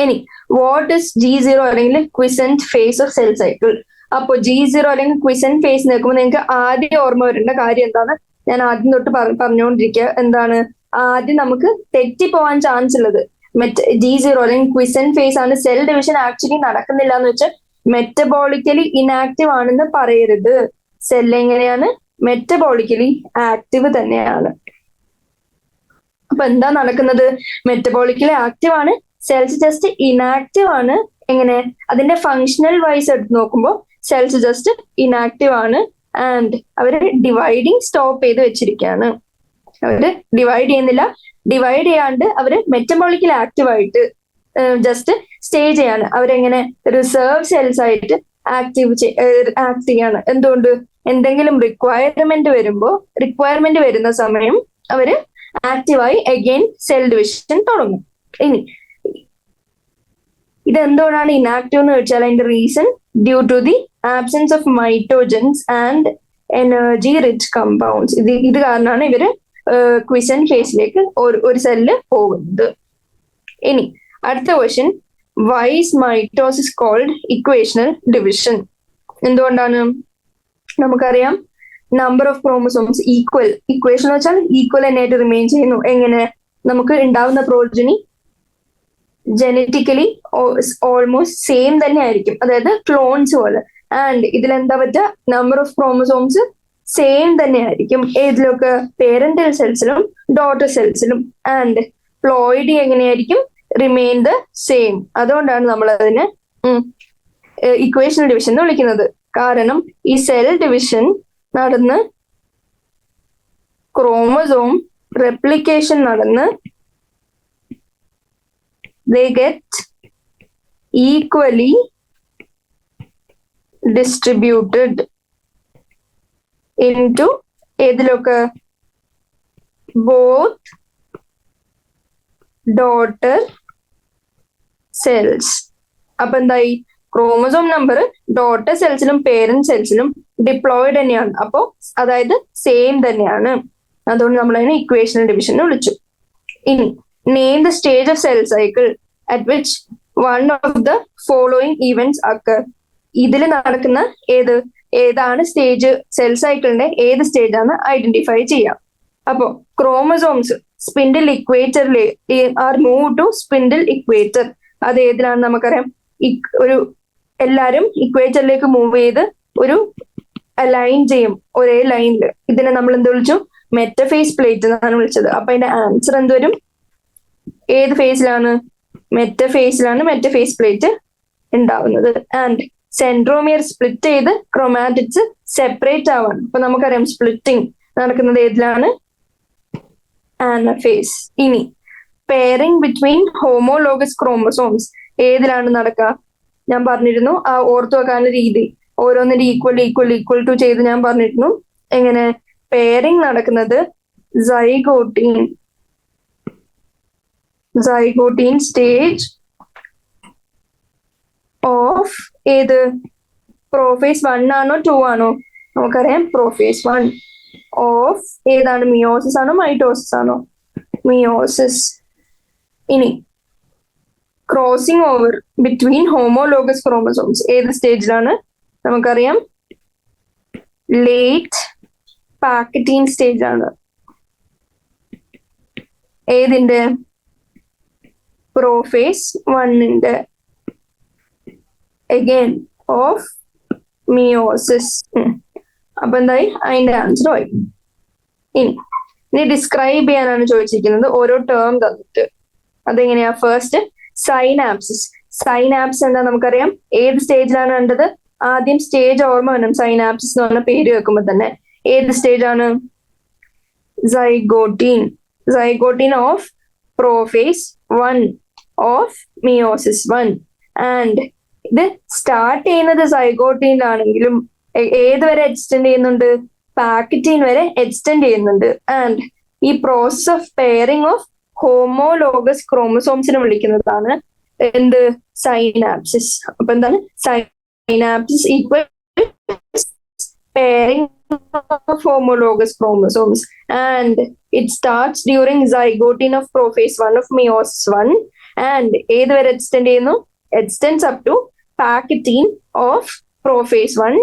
ഇനി വാട്ട് ഇസ് G0 അല്ലെങ്കിൽ quiescent phase of cell cycle? അപ്പൊ G0 അല്ലെങ്കിൽ ക്വിസന്റ് ഫേസ് നിൽക്കുമ്പോൾ നിങ്ങൾക്ക് ആദ്യം ഓർമ്മ വരേണ്ട കാര്യം എന്താണ്? ഞാൻ ആദ്യം തൊട്ട് പറഞ്ഞുകൊണ്ടിരിക്കുക. എന്താണ്? ആദ്യം നമുക്ക് തെറ്റിപ്പോവാൻ ചാൻസ് ഉള്ളത് G0 അല്ലെങ്കിൽ ക്വിസന്റ് ഫേസ് ആണ്. സെൽ ഡിവിഷൻ ആക്ച്വലി നടക്കുന്നില്ല എന്ന് വെച്ചാൽ മെറ്റബോളിക്കലി ഇനാക്റ്റീവ് ആണെന്ന് പറയരുത്. സെൽ എങ്ങനെയാണ്? മെറ്റബോളിക്കലി ആക്റ്റീവ് തന്നെയാണ്. അപ്പൊ എന്താ നടക്കുന്നത്? മെറ്റബോളിക്കലി ആക്റ്റീവ് ആണ്, സെൽസ് ജസ്റ്റ് ഇനാക്റ്റീവ് ആണ്. എങ്ങനെ? അതിന്റെ ഫങ്ഷണൽ വൈസ് എടുത്ത് നോക്കുമ്പോൾ സെൽസ് ജസ്റ്റ് ഇനാക്റ്റീവ് ആണ് ആൻഡ് അവര് ഡിവൈഡിങ് സ്റ്റോപ്പ് ചെയ്ത് വെച്ചിരിക്കുകയാണ്. അവര് ഡിവൈഡ് ചെയ്യുന്നില്ല. ഡിവൈഡ് ചെയ്യാണ്ട് അവര് മെറ്റബോളിക്കലി ആക്റ്റീവ് ആയിട്ട് ജസ്റ്റ് സ്റ്റേ ചെയ്യാണ്. അവരെങ്ങനെ? റിസർവ് സെൽസ് ആയിട്ട് ആക്ട് ചെയ്യാണ്. എന്തുകൊണ്ട്? എന്തെങ്കിലും റിക്വയർമെന്റ് വരുന്ന സമയം അവര് ആക്റ്റീവായി അഗെയിൻ സെൽ ഡിവിഷൻ തുടങ്ങും. ഇനി ഇതെന്തുകൊണ്ടാണ് ഇനാക്റ്റീവ് എന്ന് വെച്ചാൽ അതിന്റെ reason due to the absence of mitogens and energy rich compounds. ഇത് കാരണമാണ് ഇവര് ക്വിസന്റ് ഫേസിലേക്ക് ഒരു സെല്ല് പോകുന്നത്. ഇനി അടുത്ത question, why is mitosis called equational division? എന്തുകൊണ്ടാണ്? നമുക്കറിയാം നമ്പർ ഓഫ് ക്രോമസോംസ് ഇക്വേഷൻ എന്ന് വെച്ചാൽ ഈക്വൽ തന്നെയായിട്ട് റിമെയിൻ ചെയ്യുന്നു. എങ്ങനെ? നമുക്ക് ഉണ്ടാവുന്ന പ്രോജനി ജനറ്റിക്കലി ഓൾമോസ്റ്റ് സെയിം തന്നെ ആയിരിക്കും, അതായത് ക്ലോൺസ് പോലെ. ആൻഡ് ഇതിലെന്താ പറ്റുക? നമ്പർ ഓഫ് ക്രോമസോംസ് സെയിം തന്നെ ആയിരിക്കും. ഏതിലൊക്കെ? പേരന്റൽ സെൽസിലും ഡോട്ടർ സെൽസിലും. ആൻഡ് പ്ലോയിഡി എങ്ങനെയായിരിക്കും? Remain the same. അതുകൊണ്ടാണ് നമ്മൾ അതിനെ ഇക്വേഷണൽ ഡിവിഷൻ എന്ന് വിളിക്കുന്നത്. കാരണം ഈ സെൽ ഡിവിഷൻ നടന്ന് ക്രോമസോം റെപ്ലിക്കേഷൻ നടന്ന് they get equally distributed into ഏതിലൊക്കെ? both daughter cells. അപ്പൊ എന്തായി? ക്രോമസോം നമ്പർ ഡോട്ടർ സെൽസിലും പേരന്റ് സെൽസിലും ഡിപ്ലോയിഡ് തന്നെയാണ്. അപ്പോ അതായത് സെയിം തന്നെയാണ്. അതുകൊണ്ട് നമ്മൾ അതിനെ ഇക്വേഷണൽ ഡിവിഷൻ എന്ന് വിളിച്ചു. ഇനി name the stage of cell cycle at which one of the following events occur. ഇതിൽ നടക്കുന്ന ഏതാണ് സ്റ്റേജ്? സെൽ സൈക്കിളിന്റെ ഏത് സ്റ്റേജ് ആണ് ഐഡന്റിഫൈ ചെയ്യാം. അപ്പോ ക്രോമസോംസ് സ്പിൻഡിൽ ഇക്വേറ്ററിൽ are move to spindle equator. അത് ഏതിലാണ്? നമുക്കറിയാം എല്ലാരും ഇക്വേറ്ററിലേക്ക് മൂവ് ചെയ്ത് ഒരു അലൈൻ ചെയ്യും ഒരേ ലൈനിൽ. ഇതിനെ നമ്മൾ എന്ത് വിളിച്ചു? മെറ്റഫേസ് പ്ലേറ്റ് എന്നാണ് വിളിച്ചത്. അപ്പൊ അതിന്റെ ആൻസർ എന്തുവരും? ഏത് ഫേസിലാണ്? മെറ്റഫേസിലാണ് മെറ്റഫേസ് പ്ലേറ്റ് ഉണ്ടാവുന്നത്. ആൻഡ് സെൻട്രോമിയർ സ്പ്ലിറ്റ് ചെയ്ത് ക്രോമാറ്റിഡ്സ് സെപ്പറേറ്റ് ആവാണ്. അപ്പൊ നമുക്കറിയാം സ്പ്ലിറ്റിംഗ് നടക്കുന്നത് ഏതിലാണ്? ആനഫേസ്. ഇനി പെയറിംഗ് ബിറ്റ്വീൻ ഹോമോലോഗസ് ക്രോമസോംസ് ഏതിലാണ് നടക്കുക? ഞാൻ പറഞ്ഞിരുന്നു ആ ഓർത്തു വെക്കാനുള്ള രീതി. ഓരോന്നിന്റെ ഈക്വൽ ടു ചെയ്ത് ഞാൻ പറഞ്ഞിരുന്നു. എങ്ങനെ? പെയറിംഗ് നടക്കുന്നത് സൈഗോട്ടീൻ സ്റ്റേജ് ഓഫ് ഏത്? പ്രോഫേസ് 1 ആണോ 2 ആണോ? നമുക്കറിയാം പ്രോഫേസ് 1 ഓഫ് ഏതാണ്? മിയോസിസ് ആണോ മൈറ്റോസിസ് ആണോ? മിയോസിസ്. ഇനി crossing over between homologous chromosomes ഏത് സ്റ്റേജിലാണ്? നമുക്കറിയാം ലേറ്റ് പാക്കറ്റീൻ സ്റ്റേജ് ആണ്. ഏതിന്റെ? പ്രോഫേസ് 1ന്റെ. Again of meiosis. അപ്പൊ എന്തായി? അതിന്റെ ആൻസർ ആയി. ഇനി ഡിസ്ക്രൈബ് ചെയ്യാനാണ് ചോദിച്ചിരിക്കുന്നത്, ഓരോ ടേം തന്നിട്ട്. അതെങ്ങനെയാ? ഫസ്റ്റ് സൈനാപ്സിസ്. സൈനാപ്സ് എന്താ നമുക്കറിയാം. ഏത് സ്റ്റേജിലാണ് കണ്ടത്? ആദ്യം സ്റ്റേജ് ഓർമ്മ വേണം. സൈനാപ്സിസ് എന്ന് പറഞ്ഞ പേര് വെക്കുമ്പോ തന്നെ ഏത് സ്റ്റേജ് ആണ്? Zygotene of prophase 1 of meiosis 1. And ഇത് സ്റ്റാർട്ട് ചെയ്യുന്നത് സൈഗോട്ടീനിലാണെങ്കിലും ഏത് വരെ എക്സ്റ്റെൻഡ് ചെയ്യുന്നുണ്ട്? പാക്കറ്റീൻ വരെ എക്സ്റ്റെൻഡ് ചെയ്യുന്നുണ്ട്. ആൻഡ് ഈ process of pairing of homologous ക്രോമസോംസിനെ വിളിക്കുന്നതാണ് എന്ത്? സൈനാപ്സിസ്. അപ്പൊ എന്താണ്? Synapsis equal pairing of homologous chromosomes, and it starts during zygoting of prophase 1 of meiosis 1 and ഏത് വരെ എക്സ്റ്റെൻഡ് ചെയ്യുന്നു? Extends up to pachytene of prophase 1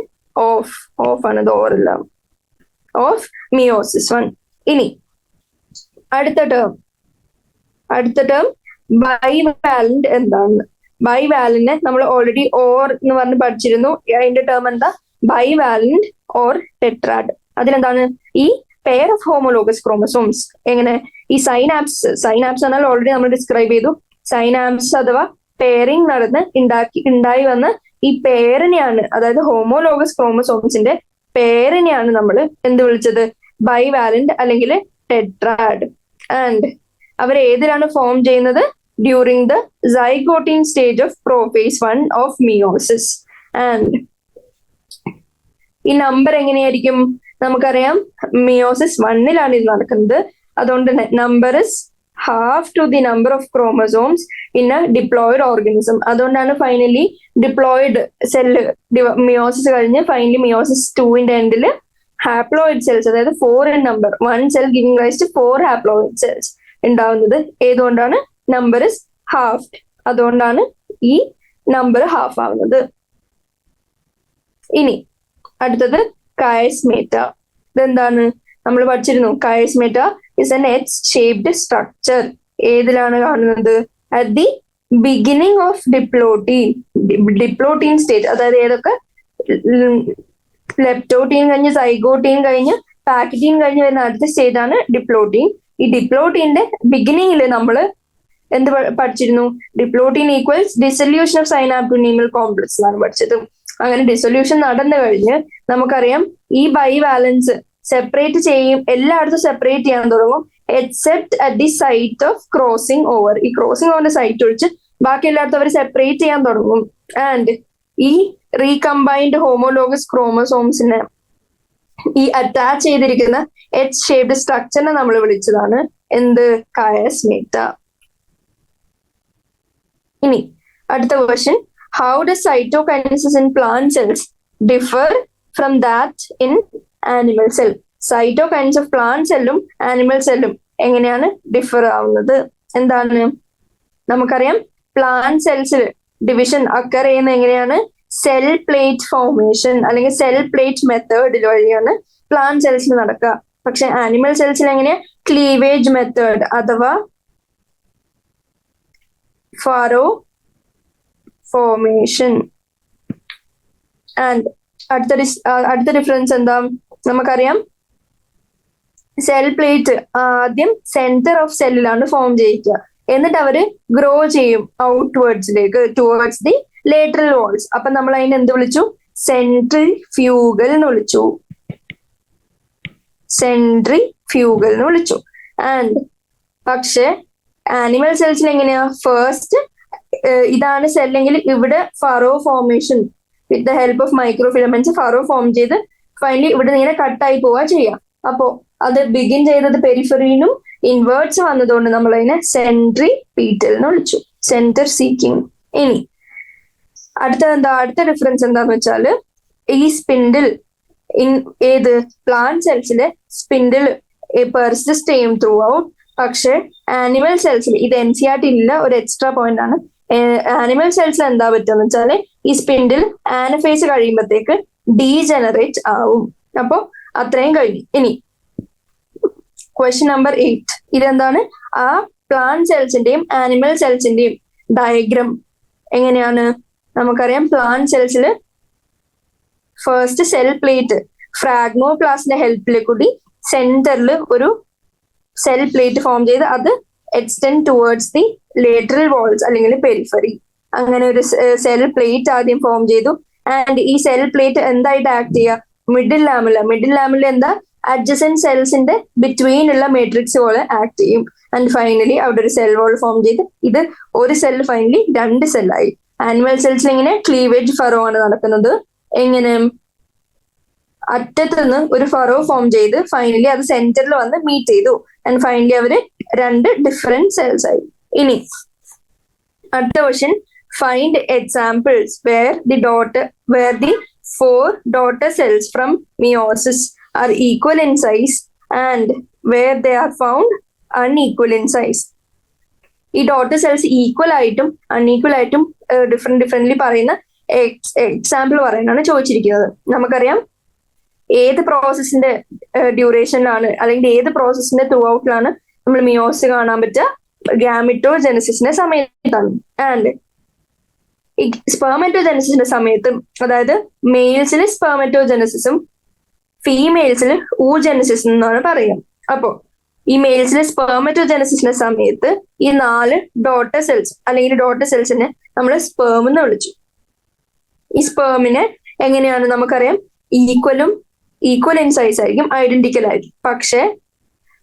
of ആണ് ഇത് ഓറല്ല ഓഫ് മിയോസിസ് 1. ഇനി അടുത്ത ടേം ബൈവാലന്റ് എന്താണ്? ബൈവാലന്റിനെ നമ്മൾ ഓൾറെഡി ഓർ എന്ന് പറഞ്ഞ് പഠിച്ചിരുന്നു. അതിന്റെ ടേം എന്താ? Bivalent or tetrad. അതിലെന്താണ്? ഈ പെയർ ഓഫ് ഹോമോലോഗസ് ക്രോമസോംസ് എങ്ങനെ? ഈ സൈനാപ്സ് എന്നാൽ ഓൾറെഡി നമ്മൾ ഡിസ്ക്രൈബ് ചെയ്തു. സൈനാപ്സ് അഥവാ പെയറിംഗ് നടന്ന് ഉണ്ടായി വന്ന ഈ പെയറിനെയാണ്, അതായത് ഹോമോലോഗസ് ക്രോമസോംസിന്റെ പെയറിനെയാണ് നമ്മൾ എന്ത് വിളിച്ചത്? ബൈവാലന്റ് അല്ലെങ്കിൽ ടെട്രാഡ്. ആൻഡ് അവർ ഏതിലാണ് ഫോം ചെയ്യുന്നത്? During the zygotene stage of prophase 1 of meiosis. And ഈ നമ്പർ എങ്ങനെയായിരിക്കും? നമുക്കറിയാം മിയോസിസ് 1ലാണ് ഇത് നടക്കുന്നത്. അതുകൊണ്ട് തന്നെ number is half to the number of chromosomes in a diploid organism. അതുകൊണ്ടാണ് ഫൈനലി ഡിപ്ലോയിഡ് സെല്ല് മിയോസിസ് കഴിഞ്ഞ് ഫൈനലി മിയോസിസ് 2ന്റെ എൻഡില് ഹാപ്ലോയിഡ് സെൽസ്, അതായത് 4 in number, 1 cell giving rise to 4 haploid cells ഉണ്ടാവുന്നത്. ഏതുകൊണ്ടാണ്? Number is half. അതുകൊണ്ടാണ് ഈ number half ആവുന്നത്. ഇനി അടുത്തത് കയസ്മേറ്റ. ഇതെന്താണ്? നമ്മൾ പഠിച്ചിരുന്നു. Chiasmata is an H shaped structure. ഏതിലാണ് കാണുന്നത്? At the beginning of diplotene stage. അതായത് ഏതൊക്കെ? ലെപ്റ്റോട്ടീൻ കഴിഞ്ഞ് സൈഗോട്ടീൻ കഴിഞ്ഞ് പാക്കറ്റീൻ കഴിഞ്ഞ് വരുന്ന അടുത്ത സ്റ്റേജ് ആണ് ഡിപ്ലോട്ടീൻ. ഈ ഡിപ്ലോട്ടീന്റെ ബിഗിനിങ്ങിൽ നമ്മൾ എന്ത് പഠിച്ചിരുന്നു? Diplotene equals dissolution of സൈനാപ്റ്റോനീമൽ complex എന്നാണ് പഠിച്ചത്. അങ്ങനെ ഡിസൊല്യൂഷൻ നടന്നു കഴിഞ്ഞ് നമുക്കറിയാം ഈ ബൈവാലൻസ് സെപ്പറേറ്റ് ചെയ്യും, എല്ലായിടത്തും സെപ്പറേറ്റ് ചെയ്യാൻ തുടങ്ങും except at the site of crossing over. ഈ ക്രോസിംഗ് ഓവറിന്റെ സൈറ്റ് ഒഴിച്ച് ബാക്കി എല്ലായിടത്തും അവർ സെപ്പറേറ്റ് ചെയ്യാൻ തുടങ്ങും. ആൻഡ് ഈ റീകമ്പൈൻഡ് ഹോമോലോഗസ് ക്രോമസോംസിനെ ഈ അറ്റാച്ച് ചെയ്തിരിക്കുന്ന എച്ച് ഷേപ്ഡ് സ്ട്രക്ചറിനെ നമ്മൾ വിളിച്ചതാണ് എന്ത്? കയസ്മേറ്റ. ഇനി അടുത്ത question, how does cytokinesis in plant cells differ from that in animal cell? Cytokinetics of plant cellum animal cellum എങ്ങനെയാണ് ഡിഫർ ആവുന്നത്? എന്താണ്? നമുക്കറിയാം പ്ലാന്റ് സെൽസിൽ ഡിവിഷൻ അക്കർ ചെയ്യുന്ന എങ്ങനെയാണ്? സെൽ പ്ലേറ്റ് ഫോർമേഷൻ അല്ലെങ്കിൽ സെൽ പ്ലേറ്റ് മെത്തേഡ് വഴിയാണ് പ്ലാന്റ് സെൽസിൽ നടക്കുക. പക്ഷെ ആനിമൽ സെൽസിൽ എങ്ങനെയാ? ക്ലീവേജ് മെത്തേഡ് അഥവാ ഫാരോ ഫോർമേഷൻ. ആൻഡ് അടുത്ത ഡിഫറൻസ് എന്താ? നമുക്കറിയാം സെൽ പ്ലേറ്റ് ആദ്യം സെന്റർ ഓഫ് സെല്ലിലാണ് ഫോം ചെയ്യിക്കുക, എന്നിട്ട് അവര് ഗ്രോ ചെയ്യും ഔട്ട്വേർഡ്സിലേക്ക് ടുവേർഡ്സ് ദി ലേറ്ററൽ വാൾസ്. അപ്പൊ നമ്മൾ അതിനെ എന്ത് വിളിച്ചു? സെൻട്രിഫ്യൂഗൽ എന്ന് വിളിച്ചു. സെൻട്രിഫ്യൂഗൽ എന്ന് വിളിച്ചു. ആൻഡ് പക്ഷെ ആനിമൽ സെൽസിൽ എങ്ങനെയാ? ഫസ്റ്റ് ഇതാണ് സെല്ലെങ്കിൽ ഇവിടെ furrow formation with the help of microfilaments furrow form ചെയ്ത് ഫൈനലി ഇവിടെ ഇങ്ങനെ കട്ടായി പോവാ ചെയ്യാം. അപ്പോ അത് ബിഗിൻ ചെയ്തത് പെരിഫറിയിലും ഇൻവേർട്സ് വന്നതുകൊണ്ട് നമ്മൾ അതിനെ സെൻട്രിപീറ്റൽ എന്ന് വിളിച്ചു, സെന്റർ സീക്കിംഗ്. ഇനി അടുത്ത ഡിഫറൻസ് എന്താന്ന് വെച്ചാല് ഈ സ്പിൻഡിൽ ഏത് പ്ലാന്റ് സെൽസിലെ സ്പിൻഡിൽ പെർസിസ്റ്റ് ചെയ്യും ത്രൂ ഔട്ട്. പക്ഷെ ആനിമൽ സെൽസിൽ ഇത് NCERT ഇല്ല, ഒരു എക്സ്ട്രാ പോയിന്റ് ആണ്. ആനിമൽ സെൽസിൽ എന്താ പറ്റുമെന്ന് വെച്ചാല് ഈ സ്പിൻഡിൽ ആനഫേസ് കഴിയുമ്പോഴത്തേക്ക് ഡീജനറേറ്റ് ആവും. അപ്പൊ അത്രയും കഴിഞ്ഞു. ഇനി ക്വസ്റ്റ്യൻ നമ്പർ 8. ഇതെന്താണ്? ആ പ്ലാന്റ് സെൽസിന്റെയും ആനിമൽ സെൽസിന്റെയും ഡയഗ്രം എങ്ങനെയാണ്? നമുക്കറിയാം പ്ലാന്റ് സെൽസിൽ ഫസ്റ്റ് സെൽ പ്ലേറ്റ് ഫ്രാഗ്മോപ്ലാസ്റ്റിന്റെ ഹെൽപ്പിൽ കൂടി സെന്ററിൽ ഒരു സെൽ പ്ലേറ്റ് ഫോം ചെയ്ത് അത് extend towards the lateral walls അല്ലെങ്കിൽ പെരിഫറി. അങ്ങനെ ഒരു സെൽ പ്ലേറ്റ് ആദ്യം ഫോം ചെയ്തു. ആൻഡ് ഈ സെൽ പ്ലേറ്റ് എന്തായിട്ട് ആക്ട് ചെയ്യുക? മിഡിൽ ലാമില എന്താ? അഡ്ജസന്റ് സെൽസിന്റെ ബിറ്റ്വീൻ ഉള്ള മെട്രിക്സ് പോലെ ആക്ട് ചെയ്യും. ആൻഡ് ഫൈനലി അവിടെ ഒരു സെൽ വാൾ ഫോം ചെയ്ത് ഇത് ഒരു സെൽ ഫൈനലി 2 സെല്ലായി. ആനിമൽ സെൽസിൽ ഇങ്ങനെ ക്ലീവേജ് ഫറോ ആണ് നടക്കുന്നത്. എങ്ങനെ? അറ്റത്ത് നിന്ന് ഒരു ഫറോ ഫോം ചെയ്ത് ഫൈനലി അത് സെന്ററിൽ വന്ന് മീറ്റ് ചെയ്തു ആൻഡ് ഫൈനലി അവര് രണ്ട് ഡിഫറെന്റ് സെൽസ് ആയി. ഇനി അടുത്ത question, find examples where the 4 daughter cells from meiosis are equal in size and where they are found unequal in size. ഈ ഡോട്ടർ സെൽസ് ഈക്വൽ ആയിട്ടും അൺഈക്വൽ ആയിട്ടും ഡിഫറെന്റ്ലി പറയുന്ന എക്സാമ്പിൾ പറയാനാണ് ചോദിച്ചിരിക്കുന്നത്. നമുക്കറിയാം ഏത് പ്രോസസ്സിന്റെ ഡ്യൂറേഷനിലാണ് അല്ലെങ്കിൽ ഏത് പ്രോസസ്സിന്റെ ത്രൂ ഔട്ടിലാണ് നമ്മൾ മിയോസിസ് കാണാൻ പറ്റുക, ഗാമിറ്റോജെനസിസിന്റെ സമയത്താണ്. ആൻഡ് ഈ സ്പെർമറ്റോജെനസിന്റെ സമയത്ത്, അതായത് മെയിൽസിൽ സ്പെർമറ്റോജെനസിസും ഫീമെയിൽസിൽ ഊജെനസിസ് എന്നാണ് പറയുക. അപ്പോ ഈ മെയിൽസിലെ സ്പെർമറ്റോജെനസിസിന്റെ സമയത്ത് ഈ 4 ഡോട്ടർ സെൽസ് അല്ലെങ്കിൽ ഡോട്ടർ സെൽസിനെ നമ്മൾ സ്പേം എന്ന് വിളിച്ചു. ഈ സ്പേമിനെ എങ്ങനെയാണ് നമുക്കറിയാം, ഈക്വൽ ഇൻ സൈസ് ആയിരിക്കും, ഐഡന്റിക്കൽ ആയിരിക്കും. പക്ഷെ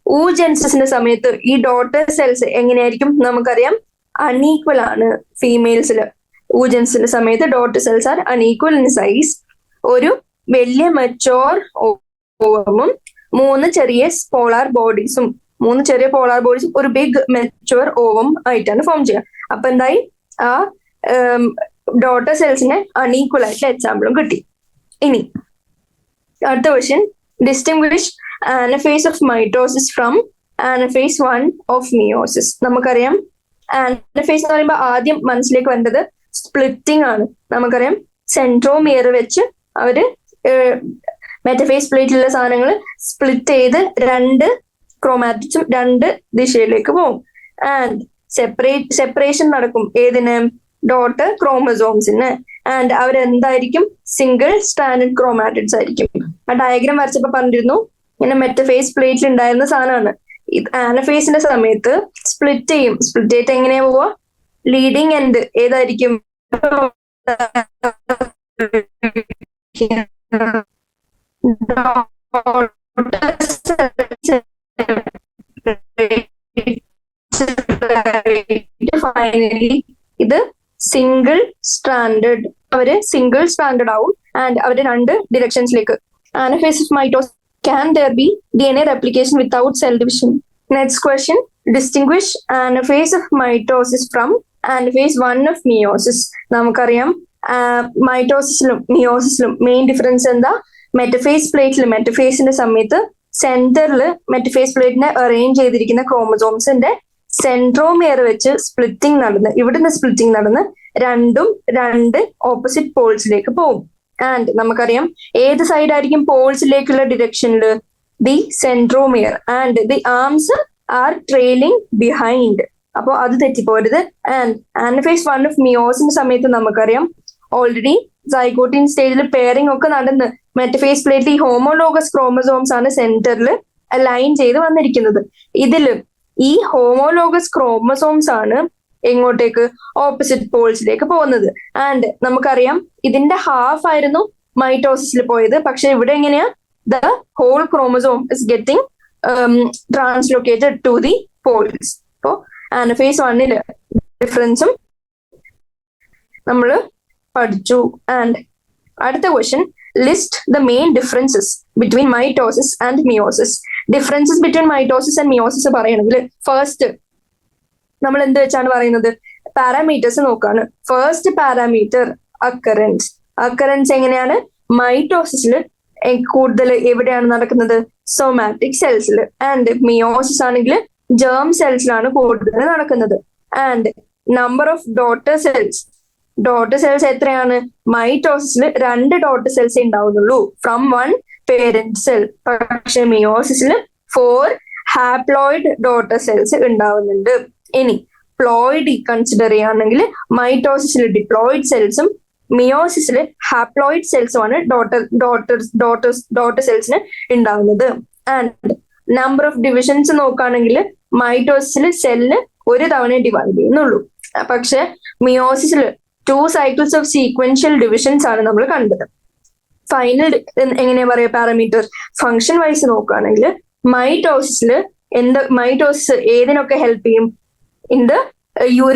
ഊജെനസിസിന്റെ സമയത്ത് ഈ ഡോട്ടർ സെൽസ് എങ്ങനെയായിരിക്കും നമുക്കറിയാം, അൺഈക്വൽ ആണ്. ഫീമെയിൽസില് ഊജെനസിന്റെ സമയത്ത് daughter cells are unequal in size. ഒരു വലിയ മെച്ചോർ ഓവമും 3 ചെറിയ പോളാർ ബോഡീസും ഒരു ബിഗ് മെച്ചുവർ ഓവം ആയിട്ടാണ് ഫോം ചെയ്യുക. അപ്പൊ എന്തായി, ആ ഡോട്ടർ സെൽസിനെ അൺഈക്വൽ ആയിട്ടുള്ള എക്സാമ്പിളും കിട്ടി. ഇനി അടുത്ത question, distinguish anaphase of mitosis from anaphase 1 of meiosis. നമുക്കറിയാം ആനഫേസ് എന്ന് പറയുമ്പോൾ ആദ്യം മനസ്സിലേക്ക് വന്നത് സ്പ്ലിറ്റിംഗ് ആണ്. നമുക്കറിയാം സെൻട്രോമിയർ വെച്ച് അവര് മെറ്റഫേസ് പ്ലേറ്റിലുള്ള സാധനങ്ങൾ സ്പ്ലിറ്റ് ചെയ്ത് 2 ക്രോമാറ്റിക്സും 2 ദിശയിലേക്ക് പോകും. ആൻഡ് സെപ്പറേഷൻ നടക്കും ഏതിന്, ഡോട്ടർ ക്രോമസോംസിന്. ആൻഡ് അവരെന്തായിരിക്കും, സിംഗിൾ സ്റ്റാൻഡേർഡ് ക്രോമാറ്റിഡ്സ് ആയിരിക്കും. ആ ഡയഗ്രാം വരച്ചപ്പോ പറഞ്ഞിരുന്നു ഇങ്ങനെ മെറ്റഫേസ് പ്ലേറ്റിൽ ഉണ്ടായിരുന്ന സാധനമാണ്. ആനഫേസിന്റെ സമയത്ത് സ്പ്ലിറ്റ് ചെയ്യും. സ്പ്ലിറ്റ് ചെയ്തിട്ട് എങ്ങനെയാ പോവാ, ലീഡിങ് എൻഡ് ഏതായിരിക്കും, ഫൈനലി ഇത് സിംഗിൾ സ്റ്റാൻഡേർഡ് ആവും. ആൻഡ് അവര് 2 ഡിറക്ഷൻസിലേക്ക്. Anaphase of mitosis, can there be DNA replication without cell division? Next question, distinguish anaphase of mitosis from anaphase 1 of meiosis. നമുക്കറിയാം മൈറ്റോസിസിലും മിയോസിസിലും മെയിൻ ഡിഫറൻസ് എന്താ, മെറ്റഫേസിന്റെ സമയത്ത് സെന്ററിൽ മെറ്റഫേസ് പ്ലേറ്റിനെ അറേഞ്ച് ചെയ്തിരിക്കുന്ന ക്രോമസോംസിന്റെ സെൻട്രോമിയർ വെച്ച് ഇവിടുന്ന് സ്പ്ലിറ്റിംഗ് നടന്ന് 2 ഓപ്പോസിറ്റ് പോൾസിലേക്ക് പോകും. ആൻഡ് നമുക്കറിയാം ഏത് സൈഡ് ആയിരിക്കും പോൾസിലേക്കുള്ള ഡിറക്ഷനില്, the centromere. And the arms are trailing behind. അപ്പൊ അത് തെറ്റിപ്പോരുത്. ആൻഡ് ആനഫേസ് 1 ഓഫ് മിയോസിന്റെ സമയത്ത് നമുക്കറിയാം ഓൾറെഡി സൈഗോട്ടിൻ സ്റ്റേജിൽ പെയറിംഗ് ഒക്കെ നടന്ന് മെറ്റഫേസ് പ്ലേറ്റിൽ ഈ ഹോമോലോഗസ് ക്രോമസോംസ് ആണ് സെന്ററിൽ അലൈൻ ചെയ്ത് വന്നിരിക്കുന്നത്. ഇതില് ഈ ഹോമോലോഗസ് ക്രോമസോംസ് ആണ് എങ്ങോട്ടേക്ക്, ഓപ്പോസിറ്റ് പോൾസിലേക്ക് പോകുന്നത്. ആൻഡ് നമുക്കറിയാം ഇതിന്റെ ഹാഫ് ആയിരുന്നു മൈറ്റോസിസിൽ പോയത്. പക്ഷെ ഇവിടെ എങ്ങനെയാ, the whole chromosome is getting translocated to the poles. അപ്പോ ആനഫേസ് 1 ഡിഫറൻസും നമ്മൾ പഠിച്ചു. ആൻഡ് അടുത്ത question, list the main differences between mitosis and meiosis. Differences between mitosis and meiosis പറയണമെങ്കിൽ ഫസ്റ്റ് നമ്മൾ എന്ത് വെച്ചാണ് പറയുന്നത്, പാരാമീറ്റേഴ്സ് നോക്കാണ്. ഫസ്റ്റ് പാരാമീറ്റർ അക്കറൻസ് എങ്ങനെയാണ്, മൈറ്റോസിസിൽ കൂടുതൽ എവിടെയാണ് നടക്കുന്നത്, സോമാറ്റിക് സെൽസിൽ. ആൻഡ് മിയോസിസ് ആണെങ്കിൽ ജേം സെൽസിലാണ് കൂടുതൽ നടക്കുന്നത്. And number of daughter cells എത്രയാണ്, മൈറ്റോസിസിൽ 2 ഡോട്ടർ സെൽസ് ഉണ്ടാവുന്നുള്ളൂ ഫ്രം 1 പേരന്റ് സെൽ. പക്ഷെ മിയോസിസിൽ 4 ഹാപ്ലോയിഡ് ഡോട്ടർ സെൽസ് ഉണ്ടാവുന്നുണ്ട്. ഇനി പ്ലോയിഡ് കൺസിഡർ ചെയ്യുകയാണെങ്കിൽ മൈറ്റോസിസിൽ ഡിപ്ലോയിഡ് സെൽസും മിയോസിസിൽ ഹാപ്ലോയിഡ് സെൽസും ആണ് ഡോട്ടർ സെൽസിന് ഉണ്ടാവുന്നത്. ആൻഡ് നമ്പർ ഓഫ് ഡിവിഷൻസ് നോക്കുകയാണെങ്കിൽ മൈറ്റോസിസിൽ സെല്ല് 1 തവണ ഡിവൈഡ് ചെയ്യുന്നുള്ളൂ. പക്ഷെ മിയോസിസിൽ 2 സൈക്കിൾസ് ഓഫ് സീക്വൻഷ്യൽ ഡിവിഷൻസ് ആണ് നമ്മൾ കണ്ടത്. ഫൈനൽ എങ്ങനെയാ പറയാ, പാരാമീറ്റർ ഫംഗ്ഷൻ വൈസ് നോക്കുകയാണെങ്കിൽ മൈറ്റോസിസ് ഏതിനൊക്കെ ഹെൽപ്പ് ചെയ്യും, in the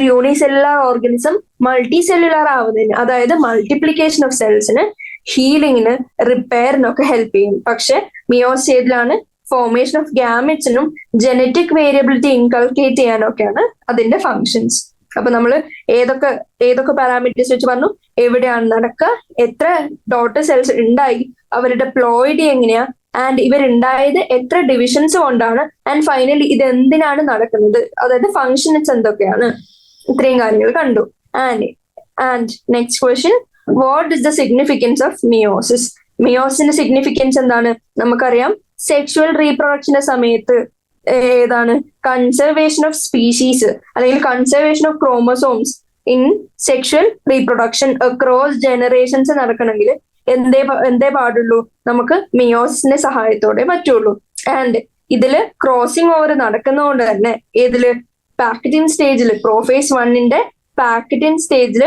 unicellular organism multi cellular ആവുന്നതിന്, അതായത് മൾട്ടിപ്ലിക്കേഷൻ ഓഫ് സെൽസിന് ഹീലിങ്ങിന്, റിപ്പയറിനൊക്കെ ഹെൽപ്പ് ചെയ്യും. പക്ഷെ മിയോസിസ് സ്റ്റേജിലാണ് ഫോർമേഷൻ ഓഫ് ഗ്യാമെറ്റ്സിനും ജനറ്റിക് വേരിയബിലിറ്റി ഇൻകൾക്കേറ്റ് ചെയ്യാനൊക്കെയാണ് അതിന്റെ ഫങ്ഷൻസ്. അപ്പൊ നമ്മൾ ഏതൊക്കെ പാരാമീറ്റേഴ്സ് വെച്ച് പറഞ്ഞു, എവിടെയാണ് നടക്കുക, എത്ര ഡോട്ടർ സെൽസ് ഉണ്ടായി, അവരുടെ പ്ലോയിഡി എങ്ങനെയാ, ആൻഡ് ഇവരുണ്ടായത് എത്ര ഡിവിഷൻസ് കൊണ്ടാണ്, ആൻഡ് ഫൈനലി ഇത് എന്തിനാണ് നടക്കുന്നത്, അതായത് ഫങ്ഷൻസ് എന്തൊക്കെയാണ്, ഇത്രയും കാര്യങ്ങൾ കണ്ടു. And next question, what is the significance of meiosis? മിയോസിന്റെ സിഗ്നിഫിക്കൻസ് എന്താണ്? നമുക്കറിയാം സെക്ഷുവൽ റീപ്രൊഡക്ഷന്റെ സമയത്ത് ഏതാണ് കൺസർവേഷൻ ഓഫ് സ്പീഷീസ് അല്ലെങ്കിൽ conservation of chromosomes in sexual reproduction across generations നടക്കണമെങ്കിൽ എന്തേ പാടുള്ളൂ, നമുക്ക് മിയോസിന്റെ സഹായത്തോടെ പറ്റുള്ളൂ. ആൻഡ് ഇതില് ക്രോസിംഗ് ഓവർ നടക്കുന്നതുകൊണ്ട് തന്നെ ഏതില് പാക്കറ്റിൻ സ്റ്റേജിൽ, പ്രോഫേസ് 1ന്റെ പാക്കറ്റിൻ സ്റ്റേജിൽ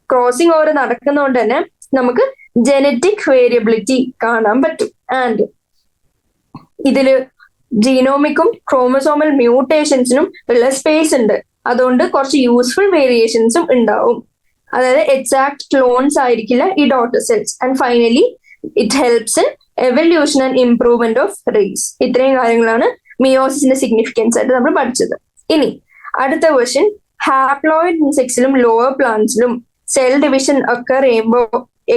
ക്രോസിംഗ് ഓവർ നടക്കുന്നതുകൊണ്ട് തന്നെ നമുക്ക് ജനറ്റിക് വേരിയബിലിറ്റി കാണാൻ പറ്റും. ആൻഡ് ഇതില് ജീനോമിക്കും ക്രോമസോമൽ മ്യൂട്ടേഷൻസിനും ഉള്ള സ്പേസ് ഉണ്ട്. അതുകൊണ്ട് കുറച്ച് യൂസ്ഫുൾ വേരിയേഷൻസും ഉണ്ടാവും. അതായത് എക്സാക്ട് ക്ലോൺസ് ആയിരിക്കില്ല ഈ daughter cells. And finally it helps in evolution and improvement of race. ഇത്രയും കാര്യങ്ങളാണ് മിയോസിസിന്റെ സിഗ്നിഫിക്കൻസ് ആയിട്ട് നമ്മൾ പഠിച്ചത്. ഇനി അടുത്ത ക്വസ്റ്റ്യൻ, ഹാപ്ലോയിഡ് ഇൻസെക്ട്സിലും ലോവർ പ്ലാന്റ്സിലും സെൽ ഡിവിഷൻ ഒക്കർ ചെയ്യുമ്പോൾ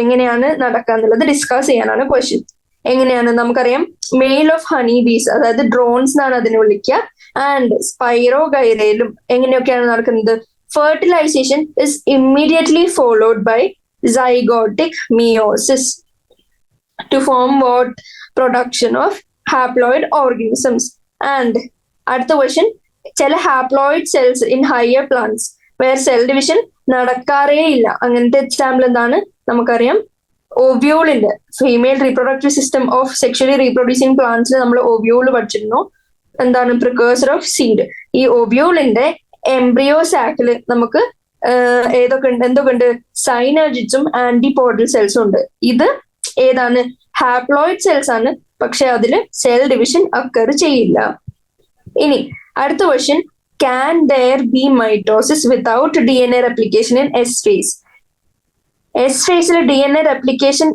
എങ്ങനെയാണ് നടക്കുക എന്നുള്ളത് ഡിസ്കസ് ചെയ്യാനാണ് ക്വസ്റ്റ്യൻ. എങ്ങനെയാണ് നമുക്കറിയാം, മെയിൽ ഓഫ് ഹണി ബീസ്, അതായത് ഡ്രോൺസ് എന്നാണ് അതിനെ വിളിക്കുക, ആൻഡ് സ്പൈറോഗൈറയിലും എങ്ങനെയൊക്കെയാണ് നടക്കുന്നത്? Fertilisation is immediately followed by zygotic meiosis to form what production of haploid organisms. And അടുത്ത ക്വസ്റ്റ്യൻ, ചില haploid cells in higher plants where cell division നടക്കാറേ ഇല്ല. അങ്ങനത്തെ എക്സാമ്പിൾ എന്താണ്? നമുക്കറിയാം ഓവ്യൂളിന്റെ female reproductive system of sexually reproducing പ്ലാന്റ്സിൽ നമ്മൾ ഓവ്യൂള് പഠിച്ചിരുന്നു. എന്താണ്? Precursor of seed. ഈ ഓവ്യൂളിന്റെ എംബ്രിയോ സാക്കില് നമുക്ക് എന്തൊക്കെ ഉണ്ട്? സൈനർജിറ്റ്സും ആന്റിപോഡൽ സെൽസും ഉണ്ട്. ഇത് ഏതാണ്? ഹാപ്ലോയിഡ് സെൽസ് ആണ്, പക്ഷെ അതില് സെൽ ഡിവിഷൻ അക്കർ ചെയ്യില്ല. ഇനി അടുത്ത question, can there be mitosis without DNA replication in S phase? S ഫേസിൽ DNA റെപ്ലിക്കേഷൻ,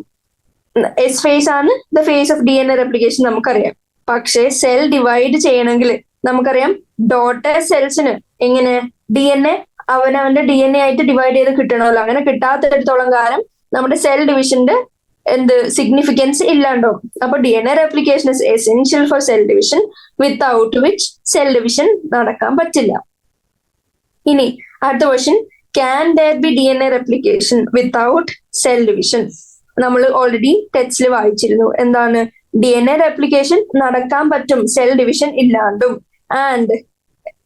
എസ് ഫേസ് ആണ് the phase of DNA replication നമുക്കറിയാം. പക്ഷെ സെൽ ഡിവൈഡ് ചെയ്യണമെങ്കിൽ നമുക്കറിയാം ഡോട്ടർ സെൽസിന് എങ്ങനെ DNA അവനവന്റെ DNA ആയിട്ട് ഡിവൈഡ് ചെയ്ത് കിട്ടണമല്ലോ. അങ്ങനെ കിട്ടാത്തിടത്തോളം കാലം നമ്മുടെ സെൽ ഡിവിഷന്റെ സിഗ്നിഫിക്കൻസ് ഇല്ലാണ്ടോ. അപ്പൊ DNA replication is essential for cell division, without which cell division നടക്കാൻ പറ്റില്ല. ഇനി അടുത്ത question, can there be DNA replication without cell division? നമ്മൾ ഓൾറെഡി ടെക്സ്റ്റിൽ വായിച്ചിരുന്നു. എന്താണ്? DNA റെപ്ലിക്കേഷൻ നടക്കാൻ പറ്റും സെൽ ഡിവിഷൻ ഇല്ലാണ്ടും. And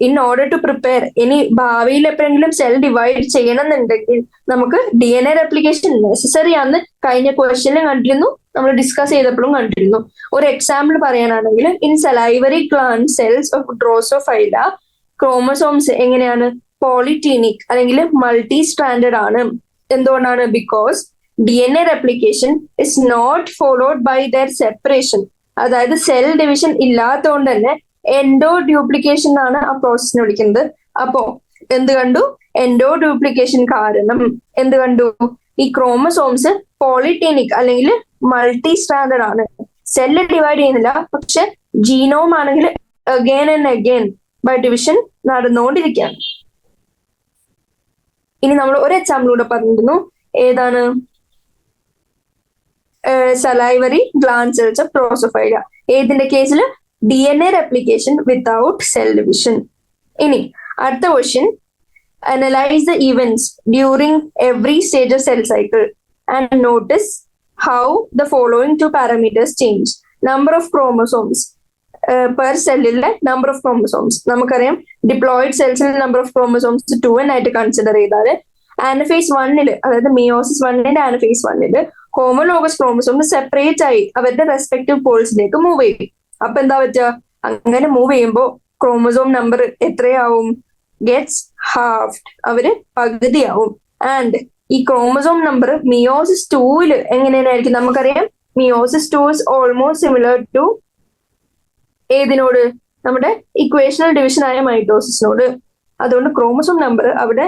in order to prepare, ഇനി ഭാവിയിൽ എപ്പോഴെങ്കിലും സെൽ ഡിവൈഡ് ചെയ്യണമെന്നുണ്ടെങ്കിൽ നമുക്ക് DNA റെപ്ലിക്കേഷൻ നെസസറി ആണെന്ന് കഴിഞ്ഞ ക്വസ്റ്റ്യനിലും കണ്ടിരുന്നു, നമ്മൾ ഡിസ്കസ് ചെയ്തപ്പോഴും കണ്ടിരുന്നു. ഒരു എക്സാമ്പിൾ പറയാനാണെങ്കിൽ, in salivary gland cells of Drosophila chromosomes എങ്ങനെയാണ്? പോളിറ്റീനിക് അല്ലെങ്കിൽ മൾട്ടി സ്ട്രാൻഡഡ് ആണ്. എന്തുകൊണ്ടാണ്? Because DNA replication is not followed by their separation. അതായത് സെൽ ഡിവിഷൻ ഇല്ലാത്തതുകൊണ്ട് തന്നെ എൻഡോ ഡ്യൂപ്ലിക്കേഷൻ ആണ് ആ പ്രോസസ്സിനെ വിളിക്കുന്നത്. അപ്പോ എന്ത് കണ്ടു? എൻഡോ ഡ്യൂപ്ലിക്കേഷൻ കാരണം എന്ത് കണ്ടു? ഈ ക്രോമസോംസ് പോളിറ്റീനിക് അല്ലെങ്കിൽ മൾട്ടി സ്ട്രാൻഡഡ് ആണ്. സെല്ല് ഡിവൈഡ് ചെയ്യുന്നില്ല, പക്ഷെ ജീനോം ആണെങ്കിൽ again and again by division നടന്നുകൊണ്ടിരിക്കുകയാണ്. ഇനി നമ്മൾ ഒരു എക്സാമ്പിൾ കൂടെ പറഞ്ഞിരുന്നു. ഏതാണ്? Salivary gland cells of Drosophila. ഏതിന്റെ കേസിൽ? DNA replication without cell division. ഇനി അടുത്ത question, analyse the events during every stage of cell cycle and notice how the following two parameters change. Number of chromosomes per സെല്ലിലെ number of chromosomes. നമുക്കറിയാം diploid സെൽസിൽ number of chromosomes 2n ആയിട്ട് consider ചെയ്താൽ ആനഫേസ് 1, അതായത് meiosis 1ന്റെ ആനഫേസ് 1 homologous chromosomes separate ആയി അവരുടെ respective പോൾസിലേക്ക് move ചെയ്യും. അപ്പൊ എന്താ പറ്റുക? അങ്ങനെ മൂവ് ചെയ്യുമ്പോൾ ക്രോമസോം നമ്പർ എത്രയാവും? Gets halved. അവര് പകുതിയാവും. ആൻഡ് ഈ ക്രോമസോം നമ്പർ മിയോസിസ് 2 എങ്ങനെയായിരിക്കും? നമുക്കറിയാം meiosis 2 is almost similar to ഏതിനോട്? നമ്മുടെ ഇക്വേഷണൽ ഡിവിഷൻ ആയ മൈറ്റോസിസിനോട്. അതുകൊണ്ട് ക്രോമസോം നമ്പർ അവിടെ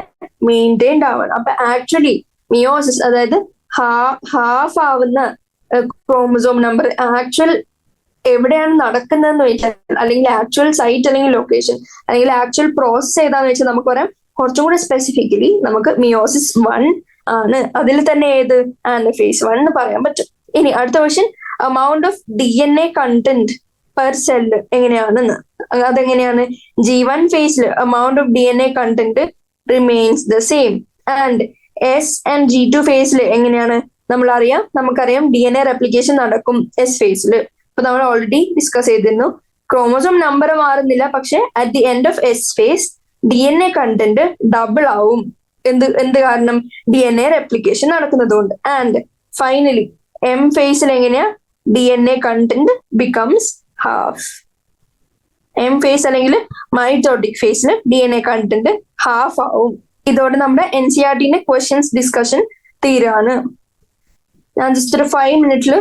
മെയിൻറ്റെയിൻഡ് ആവണം. അപ്പൊ ആക്ച്വലി മിയോസിസ്, അതായത് ഹാഫ് ആവുന്ന ക്രോമസോം നമ്പർ ആക്ച്വൽ എവിടെയാണ് നടക്കുന്നതെന്ന് വെച്ചാൽ, അല്ലെങ്കിൽ ആക്ച്വൽ സൈറ്റ് അല്ലെങ്കിൽ ലൊക്കേഷൻ അല്ലെങ്കിൽ ആക്ച്വൽ പ്രോസസ് ഏതാന്ന് വെച്ചാൽ നമുക്ക് പറയാം കുറച്ചും കൂടെ സ്പെസിഫിക്കലി നമുക്ക് മിയോസിസ് 1 ആണ്. അതിൽ തന്നെ ഏത് ആനഫേസ് 1 എന്ന് പറയാൻ പറ്റും. ഇനി അടുത്ത question, amount of DNA content per cell എങ്ങനെയാണെന്ന്. അതെങ്ങനെയാണ്? G1 ഫേസിൽ amount of DNA content remains the same and S and G2 ഫേസിൽ എങ്ങനെയാണ്? നമുക്കറിയാം DNA റെപ്ലിക്കേഷൻ നടക്കും S ഫേസിൽ. ഇപ്പൊ നമ്മൾ ഓൾറെഡി ഡിസ്കസ് ചെയ്തിരുന്നു. ക്രോമോസോം നമ്പർ മാറുന്നില്ല, പക്ഷെ at the end of S phase DNA content double ആവും. എന്ത് കാരണം? DNA റെപ്ലിക്കേഷൻ നടക്കുന്നതുകൊണ്ട്. ആൻഡ് ഫൈനലി M ഫേസിൽ എങ്ങനെയാ? DNA content becomes half. M phase അല്ലെങ്കിൽ മൈറ്റോട്ടിക് ഫേസിൽ DNA കണ്ടന്റ് ഹാഫ് ആവും. ഇതോടെ നമ്മുടെ NCERT ക്വസ്റ്റ്യൻസ് ഡിസ്കഷൻ തീരാണ്. ഞാൻ ജസ്റ്റ് ഒരു 5 മിനിറ്റിൽ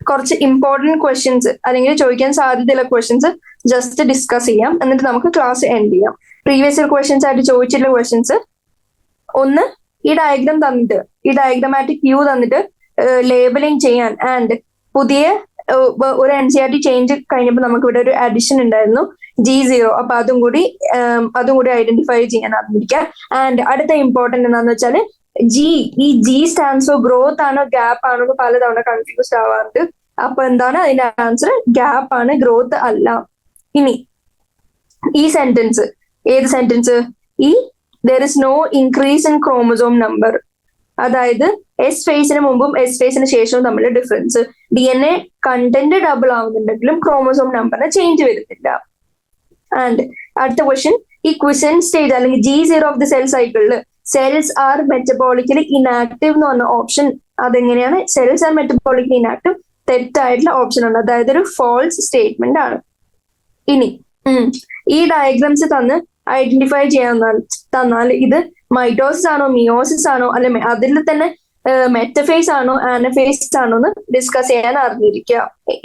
കുറച്ച് ഇമ്പോർട്ടന്റ് ക്വസ്റ്റ്യൻസ് അല്ലെങ്കിൽ ചോദിക്കാൻ സാധ്യതയുള്ള ക്വസ്റ്റ്യൻസ് ജസ്റ്റ് ഡിസ്കസ് ചെയ്യാം, എന്നിട്ട് നമുക്ക് ക്ലാസ് എൻഡ് ചെയ്യാം. പ്രീവിയസ് ഇയർ ക്വസ്റ്റ്യൻസ് ആയിട്ട് ചോദിച്ചിട്ടുള്ള ക്വസ്റ്റ്യൻസ്, ഒന്ന് ഈ ഡയഗ്രാം തന്നിട്ട്, ഈ ഡയഗ്രാമാറ്റിക് വ്യൂ തന്നിട്ട് ലേബലിംഗ് ചെയ്യാൻ ആൻഡ് പുതിയ ഒരു NCERT ചേഞ്ച് കഴിഞ്ഞപ്പോൾ നമുക്ക് ഇവിടെ ഒരു അഡിഷൻ ഉണ്ടായിരുന്നു G0. അപ്പൊ അതും കൂടി ഐഡന്റിഫൈ ചെയ്യാൻ അറിഞ്ഞിരിക്കുക. ആൻഡ് അടുത്ത ഇമ്പോർട്ടന്റ് എന്താണെന്ന് വെച്ചാൽ ഈ G സ്റ്റാൻഡ്സ് ഫോർ ഗ്രോത്ത് ആണോ ഗ്യാപ്പ് ആണോ എന്ന് പലതവണ കൺഫ്യൂസ്ഡ് ആവാറുണ്ട്. അപ്പൊ എന്താണ് അതിന്റെ ആൻസർ? ഗ്യാപ്പ് ആണ്, ഗ്രോത്ത് അല്ല. ഇനി ഈ സെന്റൻസ്, ഏത് sentence? there is no increase in chromosome number, അതായത് എസ് ഫേസിന് മുമ്പും എസ് ഫേസിന് ശേഷവും തമ്മിലുള്ള ഡിഫറൻസ്. DNA കണ്ടന്റ് ഡബിൾ ആവുന്നുണ്ടെങ്കിലും ക്രോമോസോം നമ്പറിന് ചേഞ്ച് വരുന്നില്ല. ആൻഡ് അടുത്ത ക്വസ്റ്റ്യൻ, ഈ ക്വിസന്റ് സ്റ്റേജ് അല്ലെങ്കിൽ G0 ഓഫ് ദി സെൽ സൈക്കിളിൽ സെൽസ് ആർ മെറ്റബോളിക്കലി ഇനാക്റ്റീവ് എന്ന് പറഞ്ഞ ഓപ്ഷൻ, അതെങ്ങനെയാണ്? സെൽസ് ആർ മെറ്റബോളിക്കലി ഇനാക്റ്റീവ് തെറ്റായിട്ടുള്ള ഓപ്ഷൻ ആണ്, അതായത് ഒരു ഫോൾസ് സ്റ്റേറ്റ്മെന്റ് ആണ്. ഇനി ഈ ഡയഗ്രാംസ് തന്ന് ഐഡന്റിഫൈ ചെയ്യാൻ തന്നാൽ ഇത് മൈറ്റോസിസ് ആണോ മിയോസിസ് ആണോ അല്ലെ അതിൽ തന്നെ മെറ്റഫേസ് ആണോ ആനഫേസ് ആണോ എന്ന് ഡിസ്കസ് ചെയ്യാൻ അറിഞ്ഞിരിക്കുക.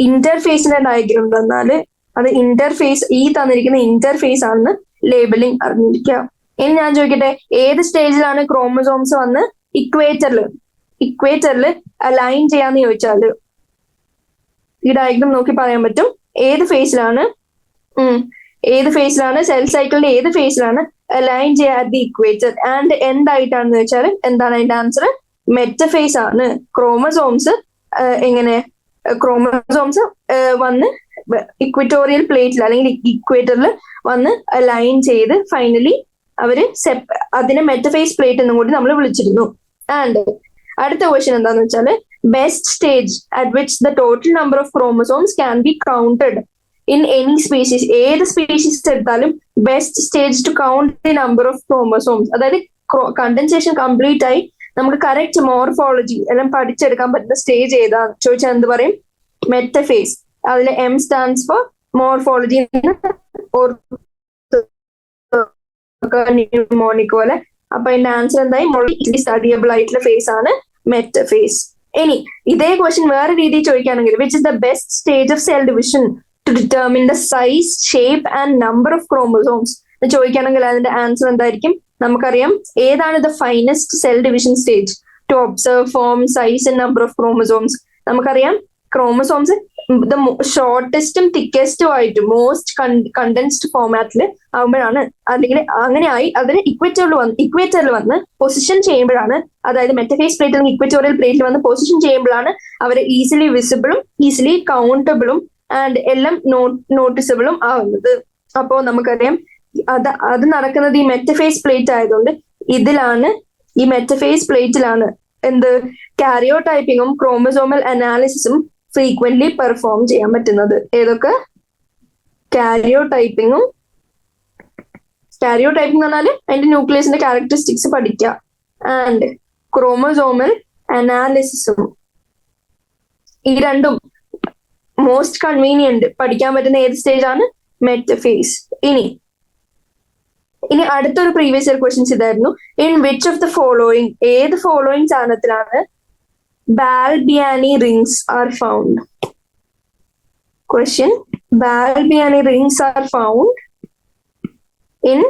ഇന്റർഫേസിന്റെ ഡയഗ്രാം തന്നാല് അത് ഇന്റർഫേസ്, ഈ തന്നിരിക്കുന്ന ഇന്റർഫേസ് ആണെന്ന് ലേബലിംഗ് അറിഞ്ഞിരിക്കുക. ഇനി ഞാൻ ചോദിക്കട്ടെ, ഏത് സ്റ്റേജിലാണ് ക്രോമസോംസ് വന്ന് ഇക്വേറ്ററിൽ അലൈൻ ചെയ്യാന്ന് ചോദിച്ചാല് ഈ ഡയഗ്രാം നോക്കി പറയാൻ പറ്റും ഏത് ഫേസിലാണ് സെൽ സൈക്കിളിന്റെ ഏത് ഫേസിലാണ് അലൈൻ ചെയ്യാൻ ദി ഇക്വേറ്റർ. ആൻഡ് എന്തായിട്ടാണെന്ന് വെച്ചാൽ എന്താണ് അതിന്റെ ആൻസർ? മെറ്റഫേസ് ആണ്. ക്രോമസോംസ് വന്ന് ഇക്വറ്റോറിയൽ പ്ലേറ്റിൽ അല്ലെങ്കിൽ ഇക്വേറ്ററിൽ വന്ന് അലൈൻ ചെയ്ത് ഫൈനലി അതിനെ മെറ്റഫേസ് പ്ലേറ്റ് എന്നും കൂടി നമ്മൾ വിളിച്ചിരുന്നു. ആൻഡ് അടുത്ത ക്വസ്റ്റ്യൻ എന്താന്ന് വെച്ചാൽ best stage at which the total number of chromosomes can be counted in any species. ഏത് സ്പീഷീസ് എടുത്താലും best stage two count the number of chromosomes, അതായത് കണ്ടൻസേഷൻ കംപ്ലീറ്റ് ആയി നമുക്ക് കറക്റ്റ് മോർഫോളജി എല്ലാം പഠിച്ചെടുക്കാൻ പറ്റുന്ന സ്റ്റേജ് ഏതാന്ന് ചോദിച്ചാൽ എന്ത് പറയും? മെറ്റഫേസ്. അതിൽ M stands for morphology, mnemonic പോലെ. അപ്പൊ അതിന്റെ ആൻസർ എന്തായി? സ്റ്റഡിയബിൾ ആയിട്ടുള്ള ഫേസ് ആണ് മെറ്റഫേസ്. ഇനി ഇതേ ക്വസ്റ്റ്യൻ വേറെ രീതിയിൽ ചോദിക്കുകയാണെങ്കിൽ which is the best stage of cell division to determine the size, shape and number of chromosomes ചോദിക്കുകയാണെങ്കിൽ അതിന്റെ ആൻസർ എന്തായിരിക്കും? നമുക്കറിയാം ഏതാണ് the finest cell division stage to observe form, size and number of chromosomes. നമുക്കറിയാം chromosomes the ഷോർട്ടസ്റ്റും തിക്കസ്റ്റും ആയിട്ട് most condensed ഫോമാറ്റിൽ ആകുമ്പോഴാണ്, അല്ലെങ്കിൽ അങ്ങനെയായി അതിന് ഇക്വേറ്ററിൽ വന്ന് പൊസിഷൻ ചെയ്യുമ്പോഴാണ്, അതായത് മെറ്റഫേസ് പ്ലേറ്റ് അല്ലെങ്കിൽ ഇക്വറ്റോറിയൽ പ്ലേറ്റിൽ വന്ന് പൊസിഷൻ ചെയ്യുമ്പോഴാണ് അവർ ഈസിലി വിസിബിളും ഈസിലി കൗണ്ടബിളും ആൻഡ് എല്ലാം നോട്ടീസബിളും ആവുന്നത്. അപ്പോ നമുക്കറിയാം അത് നടക്കുന്നത് ഈ മെറ്റഫേസ് പ്ലേറ്റ് ആയതുകൊണ്ട് ഈ മെറ്റഫേസ് പ്ലേറ്റിലാണ് എന്ത് കാരിയോടൈപ്പിങ്ങും ക്രോമസോമൽ അനാലിസിസും ഫ്രീക്വന്റ്ലി പെർഫോം ചെയ്യാൻ പറ്റുന്നത്. ഏതൊക്കെ? കാരിയോടൈപ്പിംഗ് എന്ന് പറഞ്ഞാല് അതിന്റെ ന്യൂക്ലിയസിന്റെ ക്യാരക്ടറിസ്റ്റിക്സ് പഠിക്കുക. ആൻഡ് ക്രോമസോമൽ അനാലിസിസും, ഈ രണ്ടും മോസ്റ്റ് കൺവീനിയന്റ് പഠിക്കാൻ പറ്റുന്ന ഏത് സ്റ്റേജ് ആണ്? മെറ്റഫേസ്. ഇനി അടുത്തൊരു പ്രീവിയസ് ഇയർ ക്വസ്റ്റ്യൻസ് ഇതായിരുന്നു. In which of the following, ഏത് following സാധനത്തിലാണ് Balbiani rings are found? Question: Balbiani rings are found in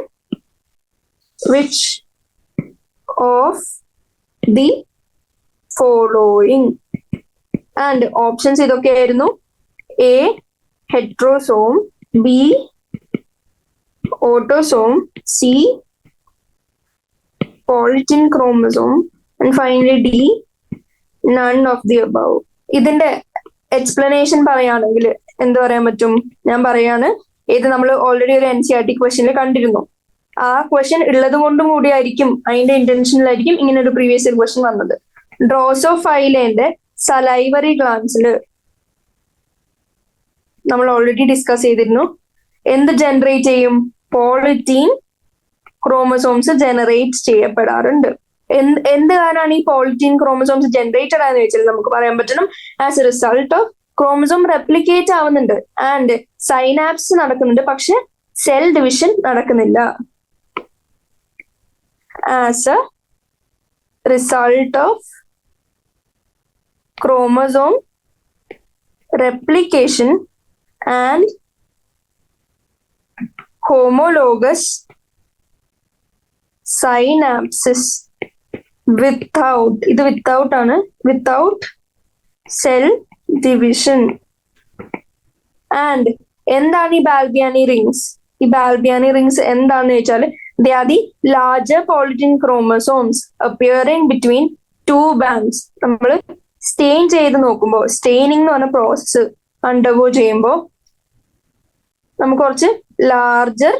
which of the following. And options ഇതൊക്കെയായിരുന്നു: A heterosome, B autosome, C polytene chromosome, and finally D none of the above. ഇതിന്റെ explanation പറയുകയാണെങ്കിൽ എന്ത് പറയാൻ പറ്റും? ഞാൻ പറയാണ്, ഇത് നമ്മൾ ഓൾറെഡി ഒരു NCERT ക്വസ്റ്റ്യനിൽ കണ്ടിരുന്നു. ആ ക്വസ്റ്റ്യൻ ഉള്ളത് കൊണ്ടും കൂടിയായിരിക്കും, അതിന്റെ ഇന്റൻഷനിലായിരിക്കും ഇങ്ങനെ ഒരു പ്രീവിയസ് ഇയർ ക്വസ്റ്റ്യൻ വന്നത്. ഡ്രോസോഫൈലേന്റെ സലൈവറി ഗ്ലാൻസിൽ നമ്മൾ ഓൾറെഡി ഡിസ്കസ് ചെയ്തിരുന്നു. എന്ത് ജനറേറ്റ് ചെയ്യും? പോളിറ്റീൻ ക്രോമസോംസ് ജനറേറ്റ് ചെയ്യപ്പെടാറുണ്ട്. എന്ത് കാരണമാണ് ഈ പോളിറ്റീൻ ക്രോമസോംസ് ജനറേറ്റഡ് ആയെന്ന് വെച്ചാൽ നമുക്ക് പറയാൻ പറ്റണം, as A result of chromosome replicate ആവുന്നുണ്ട് ആൻഡ് സൈനാപ്സ് നടക്കുന്നുണ്ട്, പക്ഷെ സെൽ ഡിവിഷൻ നടക്കുന്നില്ല. As A result of chromosome replication and homologous synapses without, ഇത് without ആണ്, without cell division. And എന്താണ് ഈ ബാൽബിയാനി റിങ്സ്? ഈ ബാൽബിയാനി റിങ്സ് എന്താണെന്ന് വെച്ചാൽ they are the larger polyethylene chromosomes appearing between two bands. നമ്മൾ സ്റ്റെയിൻ ചെയ്ത് നോക്കുമ്പോൾ, സ്റ്റെയിനിങ് എന്ന് പറഞ്ഞ പ്രോസസ്സ് അണ്ടർഗോ ചെയ്യുമ്പോൾ നമുക്ക് കുറച്ച് ലാർജർ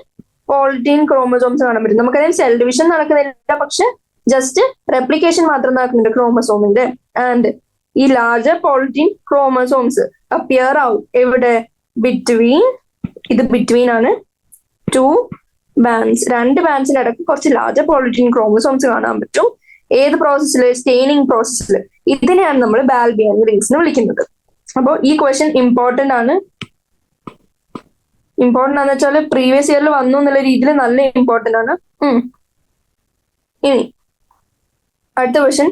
പോളിറ്റീൻ ക്രോമസോംസ് കാണാൻ പറ്റും. നമുക്കതിൽ സെൽ ഡിവിഷൻ നടക്കുന്നില്ല, പക്ഷെ ജസ്റ്റ് റെപ്ലിക്കേഷൻ മാത്രം നടക്കുന്നുണ്ട് ക്രോമസോമിന്റെ. ആൻഡ് ഈ ലാർജർ പോളിറ്റീൻ ക്രോമസോംസ് അപ്പിയർ ആവും എവിടെ? ബിറ്റ്വീൻ, ഇത് ബിറ്റ്വീൻ ആണ്, ടു ബാൻഡ്സ്, രണ്ട് ബാൻഡ്സിനിടയ്ക്ക് കുറച്ച് ലാർജർ പോളിറ്റീൻ ക്രോമസോംസ് കാണാൻ പറ്റും. ഏത് പ്രോസസ്സിൽ? സ്റ്റെയിനിങ് പ്രോസസ്സിൽ. ഇതിനെയാണ് നമ്മൾ ബാൽബിയാനി റിങ്സ് എന്ന് വിളിക്കുന്നത്. അപ്പോൾ ഈ ക്വസ്റ്റ്യൻ ഇമ്പോർട്ടന്റ് ആണ്. ഇമ്പോർട്ടന്റ് ആണെന്ന് വെച്ചാൽ പ്രീവിയസ് ഇയറിൽ വന്നു എന്നുള്ള രീതിയിൽ നല്ല ഇമ്പോർട്ടന്റ് ആണ്. ഇനി അടുത്ത ക്വസ്റ്റ്യൻ,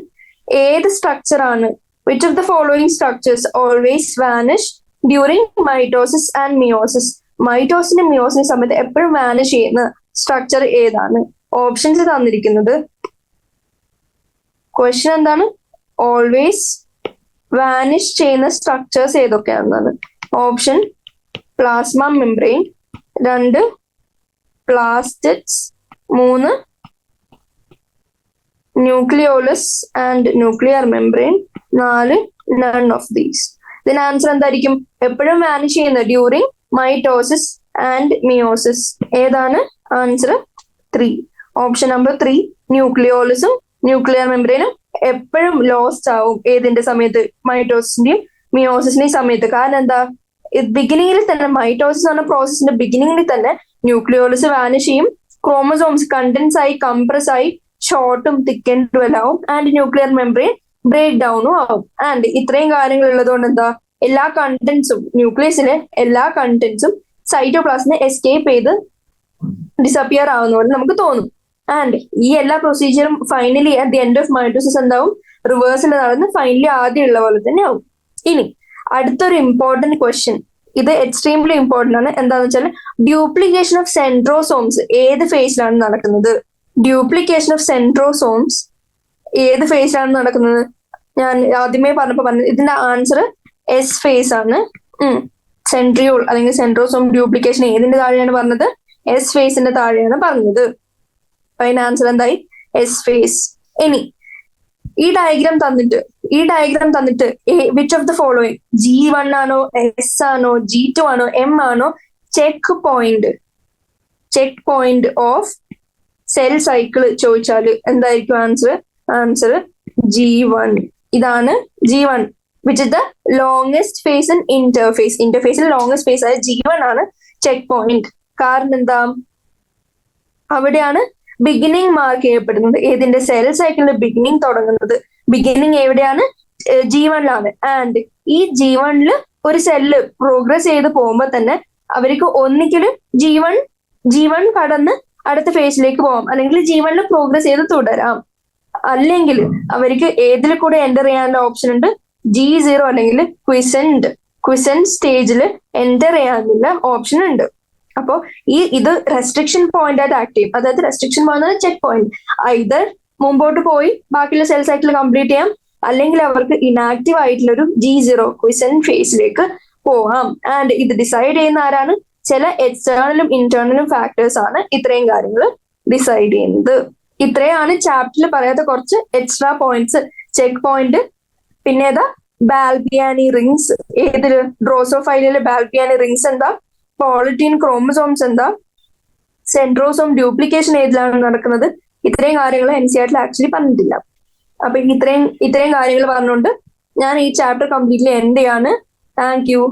ഏത് സ്ട്രക്ചർ ആണ് which of the following structures always vanish during mitosis and meiosis? മൈറ്റോസിനും മിയോസിനും സമയത്ത് എപ്പോഴും വാനിഷ് ചെയ്യുന്ന സ്ട്രക്ചർ ഏതാണ്? ഓപ്ഷൻസ് തന്നിരിക്കുന്നത്. ക്വസ്റ്റ്യൻ എന്താണ്? ഓൾവേസ് വാനിഷ് ചെയ്യുന്ന സ്ട്രക്ചേഴ്സ് ഏതൊക്കെയാണെന്നാണ്. Option plasma membrane, 2 plastids, 3 nucleolus and nuclear membrane, 4 none of these. ഇതിന് ആൻസർ എന്തായിരിക്കും? എപ്പോഴും വാനിഷ് ചെയ്യുന്നത് ഡ്യൂറിങ് മൈറ്റോസിസ് ആൻഡ് മിയോസിസ്. ഏതാണ് ആൻസർ? 3. ഓപ്ഷൻ നമ്പർ 3 ന്യൂക്ലിയോളസും ന്യൂക്ലിയർ മെംബ്രെയിനും എപ്പോഴും ലോസ്റ്റ് ആവും. ഏതിന്റെ സമയത്ത്? മൈറ്റോസിന്റെയും മിയോസിന്റെയും സമയത്ത്. കാരണം എന്താ? ബിഗിനിങ്ങിൽ തന്നെ, മൈറ്റോസിസ് എന്ന പ്രോസസ്സിന്റെ ബിഗിനിങ്ങിൽ തന്നെ ന്യൂക്ലിയോളസ് വാനിഷ് ചെയ്യും, ക്രോമസോംസ് കണ്ടൻസ് ആയി, കംപ്രസ് ആയി, ഷോർട്ടും തിക്കൻഡും എല്ലാം ആവും, ആൻഡ് ന്യൂക്ലിയർ മെംബ്രെയിൻ ബ്രേക്ക് ഡൗണും ആവും. ആൻഡ് ഇത്രയും കാര്യങ്ങൾ ഉള്ളതുകൊണ്ട് എന്താ, എല്ലാ കണ്ടന്റ്സും, ന്യൂക്ലിയസിലെ എല്ലാ കണ്ടന്റ്സും സൈറ്റോപ്ലാസ്മിനെ എസ്കേപ്പ് ചെയ്ത് ഡിസപ്പിയർ ആവുന്ന പോലെ നമുക്ക് തോന്നും. ആൻഡ് ഈ എല്ലാ പ്രൊസീജിയറും finally at the end of mitosis എന്താവും? റിവേഴ്സിൽ നടന്ന് ഫൈനലി ആദ്യം ഉള്ള പോലെ തന്നെ ആവും. ഇനി അടുത്തൊരു ഇമ്പോർട്ടന്റ് ക്വസ്റ്റ്യൻ, ഇത് എക്സ്ട്രീംലി ഇമ്പോർട്ടന്റ് ആണ്. എന്താണെന്ന് വെച്ചാൽ ഡ്യൂപ്ലിക്കേഷൻ ഓഫ് സെൻട്രോസോംസ് ഏത് ഫേസിലാണ് നടക്കുന്നത്? ഡ്യൂപ്ലിക്കേഷൻ ഓഫ് സെൻട്രോസോംസ് ഏത് ഫേസിലാണ് നടക്കുന്നത്? ഞാൻ ആദ്യമേ പറഞ്ഞത് ഇതിന്റെ ആൻസർ എസ് ഫേസ് ആണ്. സെൻട്രിയോൾ അല്ലെങ്കിൽ സെൻട്രോസോം ഡ്യൂപ്ലിക്കേഷൻ ഏതിന്റെ താഴെയാണ് പറഞ്ഞത്? എസ് ഫേസിന്റെ താഴെയാണ് പറഞ്ഞത്. അപ്പൊ അതിന്റെ ആൻസർ എന്തായി? S phase. ഇനി ഈ ഡയഗ്രാം തന്നിട്ട് which of the following, G1 ആണോ, എസ് ആണോ, G2 ആണോ, എം ആണോ check point of cell cycle ചോദിച്ചാൽ എന്തായിരിക്കും ആൻസർ? Answer G1. ഇതാണ് G1, which is the longest phase in interphase. ഇന്റർഫേസിൽ ലോങ്സ്റ്റ് ഫേസ് ആയ G1 ആണ് ചെക്ക് പോയിന്റ്. കാരണം എന്താ? അവിടെയാണ് ബിഗിനിങ് മാർക്ക് ചെയ്യപ്പെടുന്നത്. ഏതിന്റെ? സെൽ സൈക്കിളിന്റെ ബിഗിനിങ് തുടങ്ങുന്നത്. ബിഗിനിങ് എവിടെയാണ്? G1ലാണ്. ആൻഡ് ഈ G1ൽ ഒരു സെല്ല് പ്രോഗ്രസ് ചെയ്ത് പോകുമ്പോൾ തന്നെ അവർക്ക് ഒന്നിക്കലും G1 കടന്ന് അടുത്ത ഫേസിലേക്ക് പോകാം, അല്ലെങ്കിൽ G1ൽ പ്രോഗ്രസ് ചെയ്ത് തുടരാം. അല്ലെങ്കിൽ അവർക്ക് ഏതിൽ കൂടെ എൻ്റർ ചെയ്യാനുള്ള ഓപ്ഷൻ ഉണ്ട്? G0 അല്ലെങ്കിൽ ക്വിസന്റ് സ്റ്റേജിൽ എൻ്റർ ചെയ്യാനുള്ള ഓപ്ഷൻ ഉണ്ട്. അപ്പോൾ ഇത് റെസ്ട്രിക്ഷൻ പോയിന്റ് ആയിട്ട് ആക്ട് ചെയ്യും. അതായത് restriction point check point. Either മുമ്പോട്ട് പോയി ബാക്കിയുള്ള സെൽ സൈക്കിൾ കംപ്ലീറ്റ് ചെയ്യാം, അല്ലെങ്കിൽ അവർക്ക് ഇനാക്റ്റീവ് ആയിട്ടുള്ള ഒരു G0 ക്വിസന്റ് ഫേസിലേക്ക് പോകാം. ആൻഡ് ഇത് ഡിസൈഡ് ചെയ്യുന്ന ആരാണ്? ചില എക്സ്റ്റേണലും ഇന്റേണലും ഫാക്ടേഴ്സ് ആണ് ഇത്രയും കാര്യങ്ങൾ ഡിസൈഡ് ചെയ്യുന്നത്. ഇത്രയാണ് ചാപ്റ്ററിൽ പറയാത്ത കുറച്ച് എക്സ്ട്രാ പോയിന്റ്സ്. ചെക്ക് പോയിന്റ്, പിന്നെ ഏതാ ബാൽബിയാനി റിങ്സ്, ഏതില് ഡ്രോസോഫൈലിലെ ബാൽബിയാനി റിങ്സ് എന്താ, പോളിറ്റീൻ ക്രോമസോംസ് എന്താ, സെൻട്രോസോം ഡ്യൂപ്ലിക്കേഷൻ ഏതിലാണ് നടക്കുന്നത്, ഇത്രയും കാര്യങ്ങൾ NCERT ആക്ച്വലി പറഞ്ഞിട്ടില്ല. അപ്പൊ ഇത്രയും കാര്യങ്ങൾ പറഞ്ഞുകൊണ്ട് ഞാൻ ഈ ചാപ്റ്റർ കംപ്ലീറ്റ്ലി എൻഡ് ചെയ്യാണ്. Thank you.